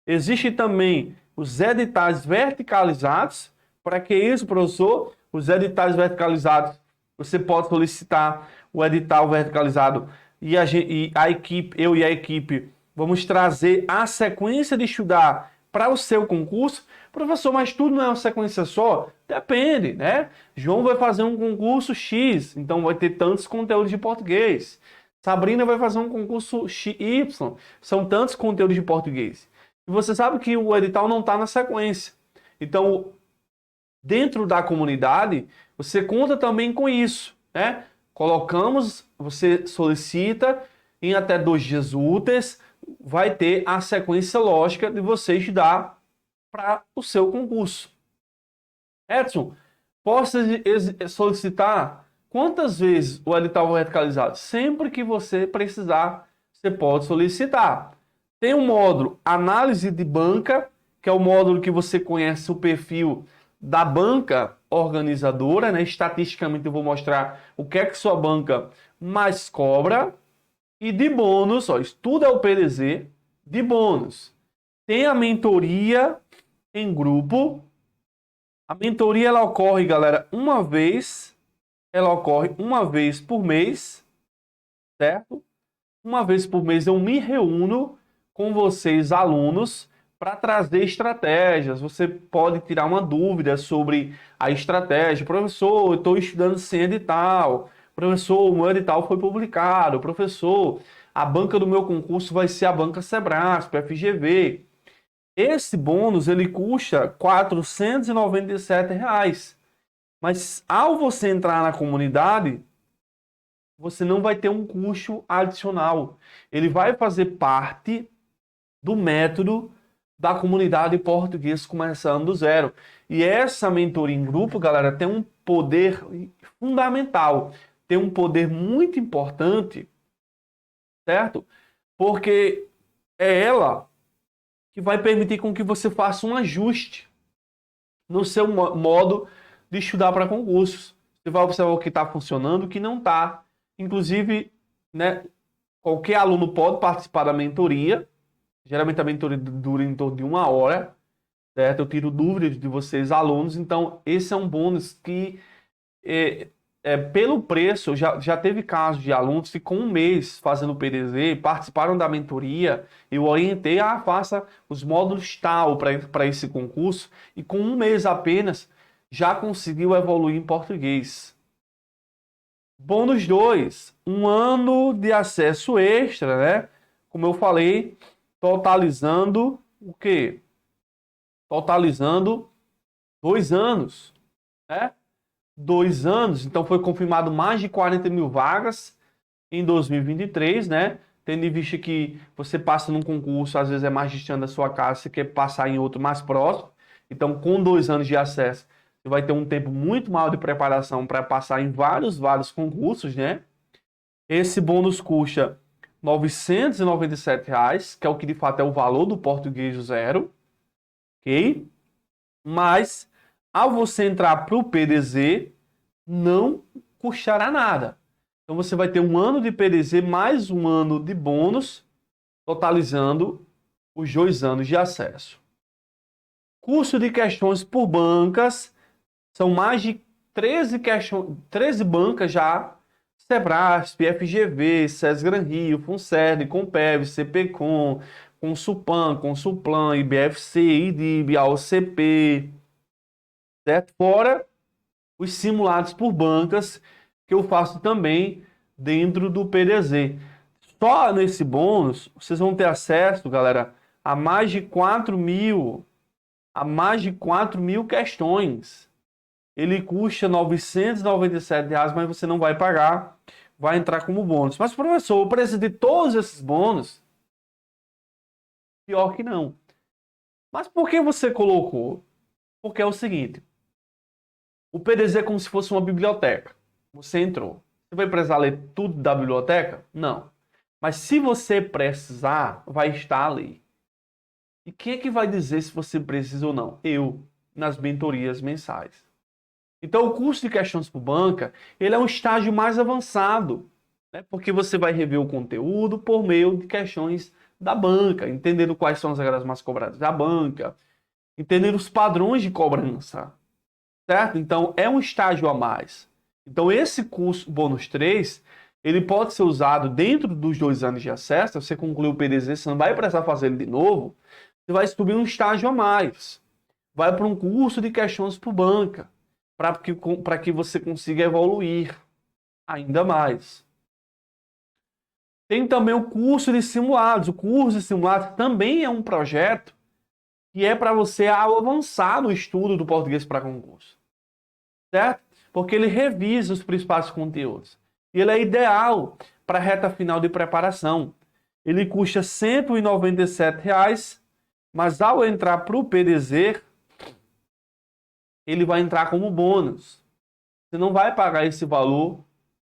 Existe também os editais verticalizados. Para que isso, professor? Os editais verticalizados, você pode solicitar o edital verticalizado e eu e a equipe vamos trazer a sequência de estudar para o seu concurso. Professor, mas tudo não é uma sequência só? Depende, né? João vai fazer um concurso X, então vai ter tantos conteúdos de português. Sabrina vai fazer um concurso XY, são tantos conteúdos de português. E você sabe que o edital não está na sequência. Então, dentro da comunidade, você conta também com isso, né? Você solicita, em até 2 dias úteis, vai ter a sequência lógica de você estudar para o seu concurso. Edson, posso solicitar quantas vezes o edital verticalizado? Sempre que você precisar, você pode solicitar. Tem um módulo análise de banca, que é o módulo que você conhece o perfil da banca organizadora, né? Estatisticamente eu vou mostrar o que é que sua banca mais cobra. E de bônus, estuda o PDZ, de bônus. Tem a mentoria em grupo. A mentoria ela ocorre, galera, uma vez por mês, certo? Uma vez por mês eu me reúno com vocês, alunos, para trazer estratégias. Você pode tirar uma dúvida sobre a estratégia. Professor, eu estou estudando sem edital. Professor, o meu edital foi publicado. Professor, a banca do meu concurso vai ser a banca Sebrasp, FGV. Esse bônus ele custa R$ 497. Mas ao você entrar na comunidade, você não vai ter um custo adicional. Ele vai fazer parte do método da comunidade português começando do zero. E essa mentoria em grupo, galera, tem um poder fundamental, tem um poder muito importante, certo? Porque é ela que vai permitir com que você faça um ajuste no seu modo de estudar para concursos. Você vai observar o que está funcionando, o que não está. Inclusive, né, qualquer aluno pode participar da mentoria. Geralmente a mentoria dura em torno de 1 hora, certo? Eu tiro dúvidas de vocês, alunos. Então, esse é um bônus que, pelo preço, já teve casos de alunos que ficam 1 mês fazendo o PDZ, participaram da mentoria, eu orientei, faça os módulos tal para esse concurso, e com 1 mês apenas, já conseguiu evoluir em português. Bônus 2, 1 ano de acesso extra, né? Como eu falei, totalizando o quê? Totalizando 2 anos, né? 2 anos, então foi confirmado mais de 40 mil vagas em 2023, né? Tendo em vista que você passa num concurso, às vezes é mais distante da sua casa, você quer passar em outro mais próximo. Então, com 2 anos de acesso, você vai ter um tempo muito maior de preparação para passar em vários concursos, né? Esse bônus custa R$ 997, que é o que de fato é o valor do português do zero, ok? Mas, ao você entrar para o PDZ, não custará nada. Então, você vai ter 1 ano de PDZ mais 1 ano de bônus, totalizando os 2 anos de acesso. Curso de questões por bancas, são mais de 13 bancas já, Sebrasp, FGV, SES Gran Rio, FUNCERN, Compev, CPCom, Consulpan, Consulplan, IBFC, IDIB, AOCP, certo? Fora os simulados por bancas que eu faço também dentro do PDZ. Só nesse bônus, vocês vão ter acesso, galera, a mais de 4 mil questões. Ele custa R$ 997, mas você não vai pagar, vai entrar como bônus. Mas, professor, eu preciso de todos esses bônus? Pior que não. Mas por que você colocou? Porque é o seguinte, o PDZ é como se fosse uma biblioteca. Você entrou. Você vai precisar ler tudo da biblioteca? Não. Mas se você precisar, vai estar ali. E quem é que vai dizer se você precisa ou não? Eu, nas mentorias mensais. Então, o curso de questões por banca, ele é um estágio mais avançado, né? Porque você vai rever o conteúdo por meio de questões da banca, entendendo quais são as regras mais cobradas da banca, entendendo os padrões de cobrança, certo? Então, é um estágio a mais. Então, esse curso bônus 3, ele pode ser usado dentro dos 2 anos de acesso. Você concluiu o PDZ, você não vai precisar fazer ele de novo, você vai subir um estágio a mais. Vai para um curso de questões por banca, para que você consiga evoluir ainda mais. Tem também o curso de simulados. O curso de simulados também é um projeto que é para você avançar no estudo do português para concurso, certo? Porque ele revisa os principais conteúdos. E ele é ideal para a reta final de preparação. Ele custa R$ 197, mas ao entrar para o PDZ, ele vai entrar como bônus. Você não vai pagar esse valor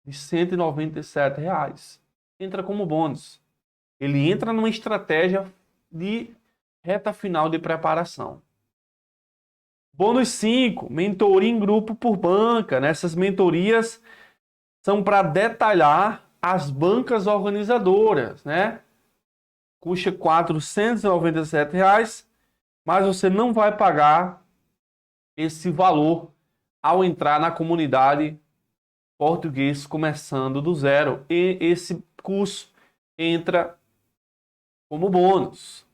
de R$ 197. Entra como bônus. Ele entra numa estratégia de reta final de preparação. Bônus 5, mentoria em grupo por banca. Essas mentorias são para detalhar as bancas organizadoras, né? Custa R$ 497, mas você não vai pagar esse valor ao entrar na comunidade português começando do zero. E esse curso entra como bônus.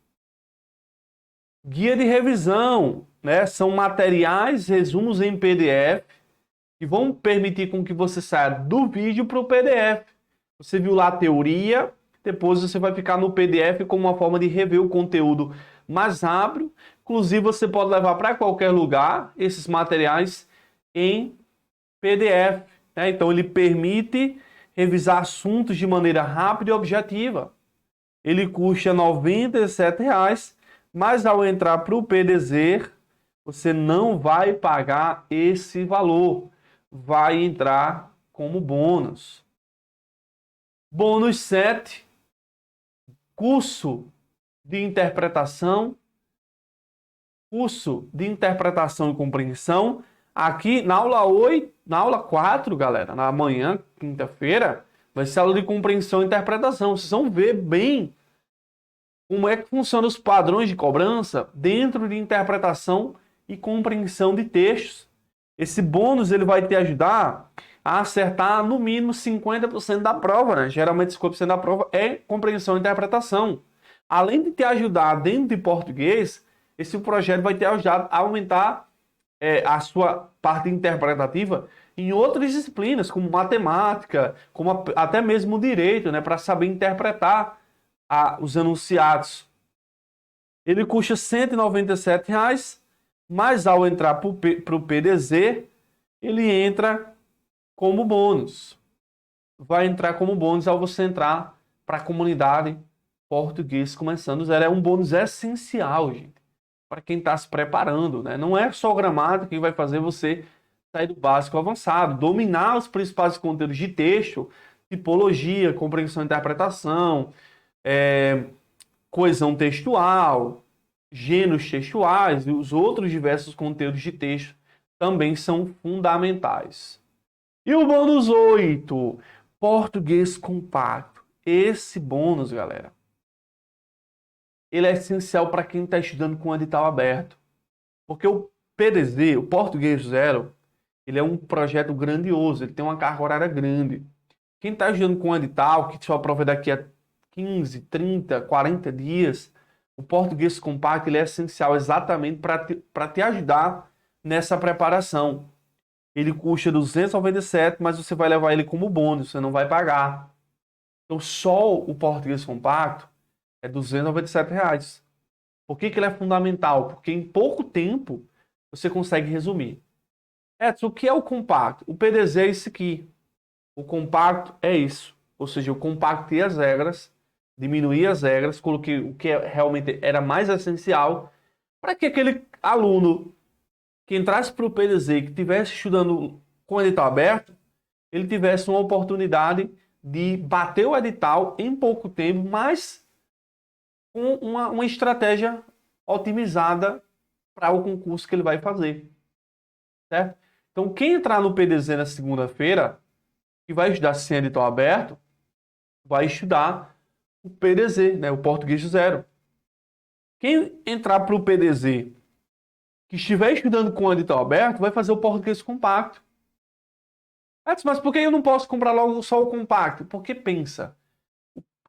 Guia de revisão, né? São materiais, resumos em PDF, que vão permitir com que você saia do vídeo para o PDF. Você viu lá a teoria, depois você vai ficar no PDF como uma forma de rever o conteúdo mais rápido. Inclusive, você pode levar para qualquer lugar esses materiais em PDF, né? Então, ele permite revisar assuntos de maneira rápida e objetiva. Ele custa R$ 97,00, mas ao entrar para o PDZ, você não vai pagar esse valor. Vai entrar como bônus. Bônus 7, curso de interpretação e compreensão. Aqui na aula 8, na aula 4, galera, na manhã, quinta-feira, vai ser aula de compreensão e interpretação. Vocês vão ver bem como é que funcionam os padrões de cobrança dentro de interpretação e compreensão de textos. Esse bônus ele vai te ajudar a acertar no mínimo 50% da prova, né? Geralmente 50% da prova é compreensão e interpretação. Além de te ajudar dentro de português, esse projeto vai te ajudar a aumentar a sua parte interpretativa em outras disciplinas, como matemática, como até mesmo direito, né? Para saber interpretar os enunciados. Ele custa R$ 197,00, mas ao entrar para o PDZ, ele entra como bônus. Vai entrar como bônus ao você entrar para a comunidade Português Começando Zero. É um bônus essencial, gente, para quem está se preparando, né? Não é só gramática que vai fazer você sair do básico ao avançado. Dominar os principais conteúdos de texto, tipologia, compreensão e interpretação, coesão textual, gêneros textuais e os outros diversos conteúdos de texto também são fundamentais. E o bônus 8, português compacto. Esse bônus, galera, ele é essencial para quem está estudando com o edital aberto. Porque o PDZ, o Português Zero, ele é um projeto grandioso, ele tem uma carga horária grande. Quem está estudando com o edital, que sua prova é daqui a 15, 30, 40 dias, o português compacto ele é essencial exatamente para te ajudar nessa preparação. Ele custa R$ 297, mas você vai levar ele como bônus, você não vai pagar. Então só o português compacto é R$ 297,00. Por que ele é fundamental? Porque em pouco tempo você consegue resumir. Edson, o que é o compacto? O PDZ é isso aqui. O compacto é isso. Ou seja, eu compactei as regras, diminuí as regras, coloquei o que realmente era mais essencial para que aquele aluno que entrasse para o PDZ, que estivesse estudando com edital aberto, ele tivesse uma oportunidade de bater o edital em pouco tempo, mas com uma estratégia otimizada para o concurso que ele vai fazer. Certo? Então, quem entrar no PDZ na segunda-feira, que vai estudar sem edital aberto, vai estudar o PDZ, né? O Português Zero. Quem entrar para o PDZ que estiver estudando com o edital aberto, vai fazer o português compacto. Mas por que eu não posso comprar logo só o compacto? Porque pensa,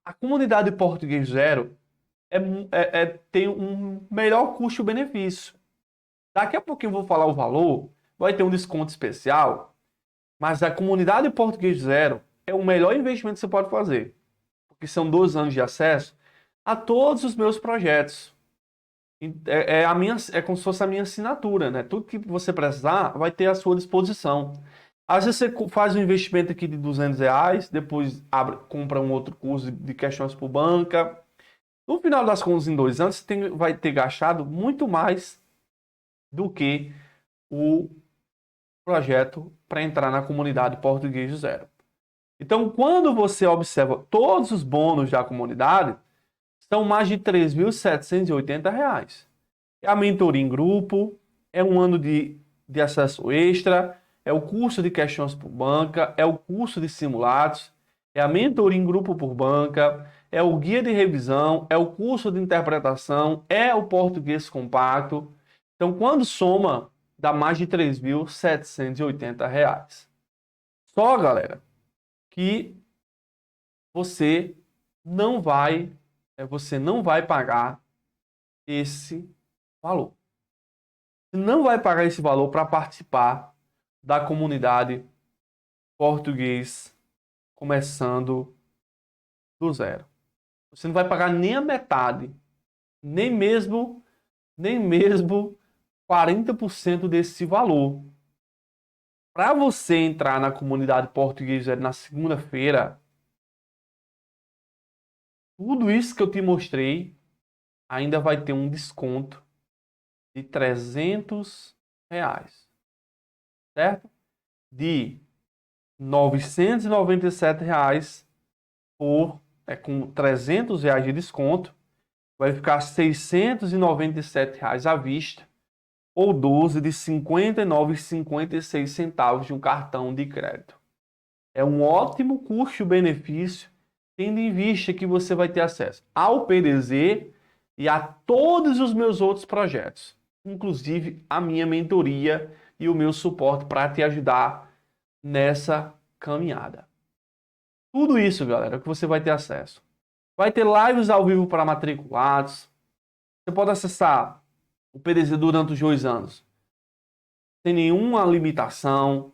a comunidade Português Zero tem um melhor custo-benefício. Daqui a pouquinho eu vou falar o valor, vai ter um desconto especial, mas a comunidade Português Zero é o melhor investimento que você pode fazer. Porque são 2 anos de acesso a todos os meus projetos. É como se fosse a minha assinatura, né? Tudo que você precisar vai ter à sua disposição. Às vezes você faz um investimento aqui de R$ 200, depois compra um outro curso de questões por banca. No final das contas, em 2 anos, você vai ter gastado muito mais do que o projeto para entrar na comunidade Português Zero. Então, quando você observa todos os bônus da comunidade, são mais de R$ 3.780. É a mentoria em grupo, é um ano de acesso extra, é o curso de questões por banca, é o curso de simulados, é a mentoria em grupo por banca, é o guia de revisão, é o curso de interpretação, é o português compacto. Então, quando soma, dá mais de R$ 3.780. Só, galera, que você não vai pagar esse valor. Você não vai pagar esse valor para participar da comunidade português começando do zero. Você não vai pagar nem a metade, nem mesmo 40% desse valor. Para você entrar na comunidade português na segunda-feira, tudo isso que eu te mostrei ainda vai ter um desconto de R$300, certo? De R$997 com R$300 de desconto, vai ficar R$697 à vista, ou 12 de R$ 59,56 de um cartão de crédito. É um ótimo custo-benefício, tendo em vista que você vai ter acesso ao PDZ e a todos os meus outros projetos, inclusive a minha mentoria e o meu suporte para te ajudar nessa caminhada. Tudo isso, galera, que você vai ter acesso. Vai ter lives ao vivo para matriculados. Você pode acessar o PDZ durante os 2 anos sem nenhuma limitação.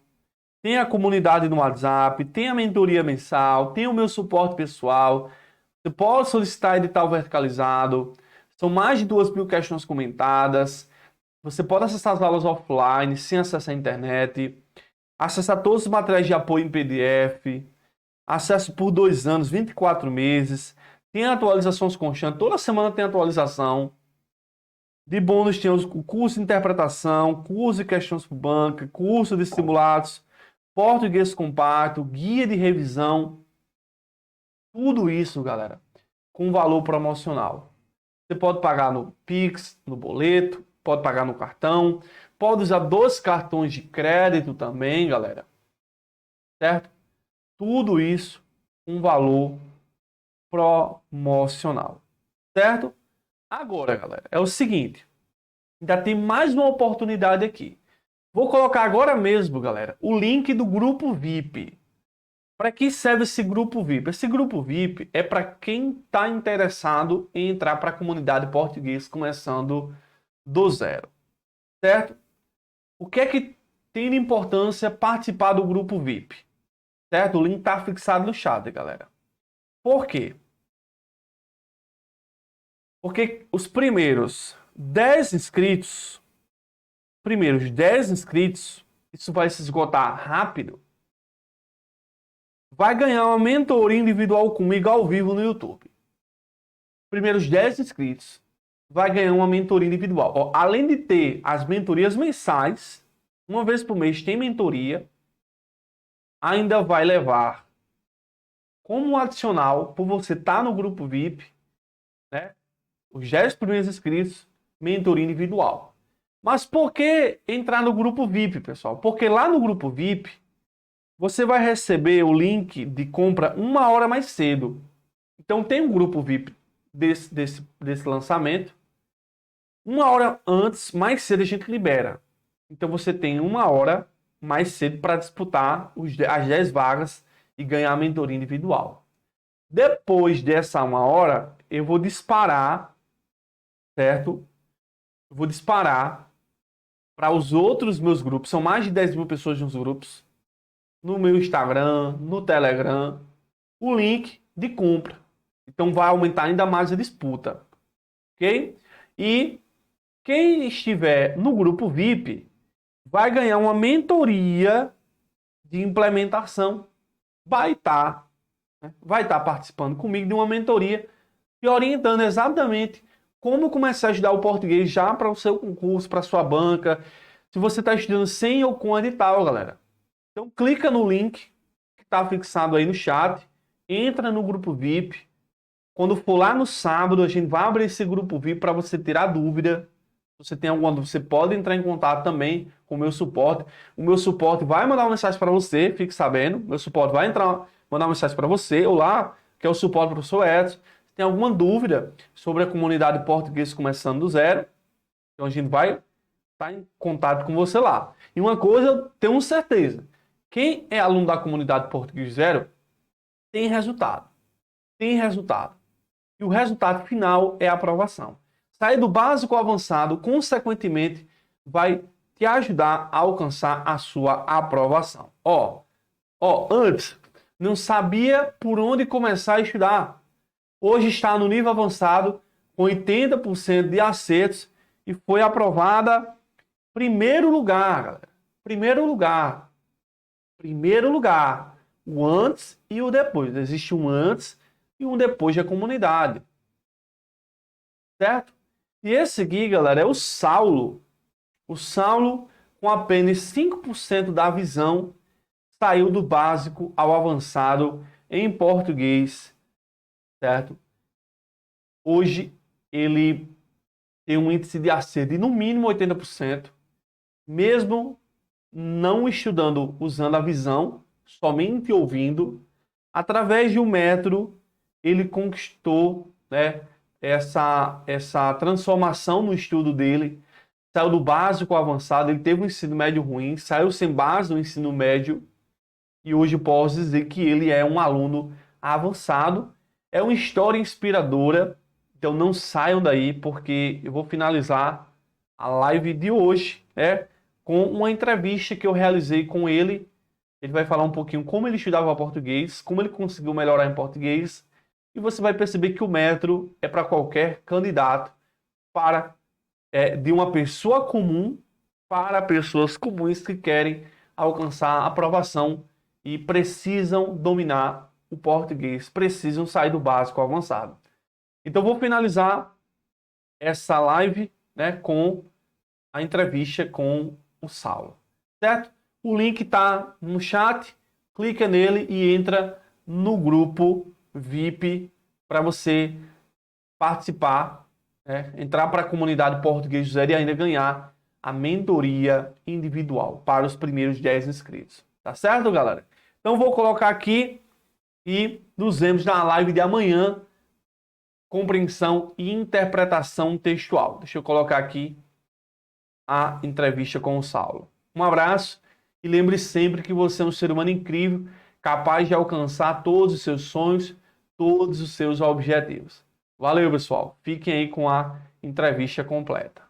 Tem a comunidade no WhatsApp, tem a mentoria mensal, tem o meu suporte pessoal. Você pode solicitar edital verticalizado. São mais de 2.000 questões comentadas. Você pode acessar as aulas offline, sem acessar a internet. Acessar todos os materiais de apoio em PDF. Acesso por 2 anos, 24 meses. Tem atualizações constantes. Toda semana tem atualização. De bônus tem o curso de interpretação, curso de questões por banca, curso de simulados, português compacto, guia de revisão. Tudo isso, galera, com valor promocional. Você pode pagar no Pix, no boleto, pode pagar no cartão, pode usar 2 cartões de crédito também, galera. Certo? Tudo isso com valor promocional. Certo? Agora, galera, é o seguinte. Ainda tem mais uma oportunidade aqui. Vou colocar agora mesmo, galera, o link do grupo VIP. Para que serve esse grupo VIP? Esse grupo VIP é para quem está interessado em entrar para a comunidade portuguesa começando do zero. Certo? O que é que tem de importância participar do grupo VIP? Certo? O link está fixado no chat, galera. Por quê? Porque os primeiros 10 inscritos, isso vai se esgotar rápido, vai ganhar uma mentoria individual comigo ao vivo no YouTube. Primeiros 10 inscritos vai ganhar uma mentoria individual. Ó, além de ter as mentorias mensais, uma vez por mês tem mentoria, ainda vai levar como adicional, por você estar no grupo VIP, né? Os 10 primeiros inscritos, mentoria individual. Mas por que entrar no grupo VIP, pessoal? Porque lá no grupo VIP, você vai receber o link de compra 1 hora mais cedo. Então tem um grupo VIP desse lançamento. 1 hora antes, mais cedo a gente libera. Então você tem 1 hora mais cedo para disputar as 10 vagas e ganhar a mentoria individual. Depois dessa 1 hora, eu vou disparar, certo? Eu vou disparar para os outros meus grupos. São mais de 10.000 pessoas nos grupos. No meu Instagram, no Telegram, o link de compra. Então vai aumentar ainda mais a disputa. Ok? E quem estiver no grupo VIP vai ganhar uma mentoria de implementação. Vai estar participando comigo de uma mentoria e orientando exatamente como começar a estudar o português já para o seu concurso, para a sua banca. Se você está estudando sem ou com edital, galera. Então clica no link que está fixado aí no chat. Entra no grupo VIP. Quando for lá no sábado, a gente vai abrir esse grupo VIP para você tirar dúvida. Se você tem alguma dúvida, você pode entrar em contato também com o meu suporte. O meu suporte vai mandar uma mensagem para você, fique sabendo. Meu suporte vai mandar uma mensagem para você, ou lá, que é o suporte do professor Edson. Se tem alguma dúvida sobre a comunidade portuguesa começando do zero, então a gente vai estar em contato com você lá. E uma coisa eu tenho certeza, quem é aluno da comunidade português zero tem resultado. Tem resultado. E o resultado final é a aprovação. Sair do básico ao avançado, consequentemente, vai te ajudar a alcançar a sua aprovação. Antes, não sabia por onde começar a estudar. Hoje está no nível avançado, com 80% de acertos e foi aprovada primeiro lugar, galera. Primeiro lugar. O antes e o depois. Existe um antes e um depois da comunidade. Certo? E esse aqui, galera, é o Saulo. O Saulo, com apenas 5% da visão, saiu do básico ao avançado em português. Certo? Hoje, ele tem um índice de acerto de no mínimo 80%, mesmo não estudando usando a visão, somente ouvindo. Através de um método, ele conquistou, né, essa transformação no estudo dele, saiu do básico ao avançado, ele teve um ensino médio ruim, saiu sem base no ensino médio, e hoje posso dizer que ele é um aluno avançado. É uma história inspiradora, então não saiam daí, porque eu vou finalizar a live de hoje, né, com uma entrevista que eu realizei com ele. Ele vai falar um pouquinho como ele estudava português, como ele conseguiu melhorar em português, e você vai perceber que o método é para qualquer candidato, de uma pessoa comum para pessoas comuns que querem alcançar a aprovação e precisam dominar o português, precisam sair do básico ao avançado. Então, vou finalizar essa live, né, com a entrevista com o Saulo, certo? O link está no chat, clica nele e entra no grupo VIP para você participar, né, entrar para a comunidade Português do Zero e ainda ganhar a mentoria individual para os primeiros 10 inscritos. Tá certo, galera? Então, vou colocar aqui e nos vemos na live de amanhã, compreensão e interpretação textual. Deixa eu colocar aqui a entrevista com o Saulo. Um abraço e lembre sempre que você é um ser humano incrível, capaz de alcançar todos os seus sonhos, todos os seus objetivos. Valeu, pessoal. Fiquem aí com a entrevista completa.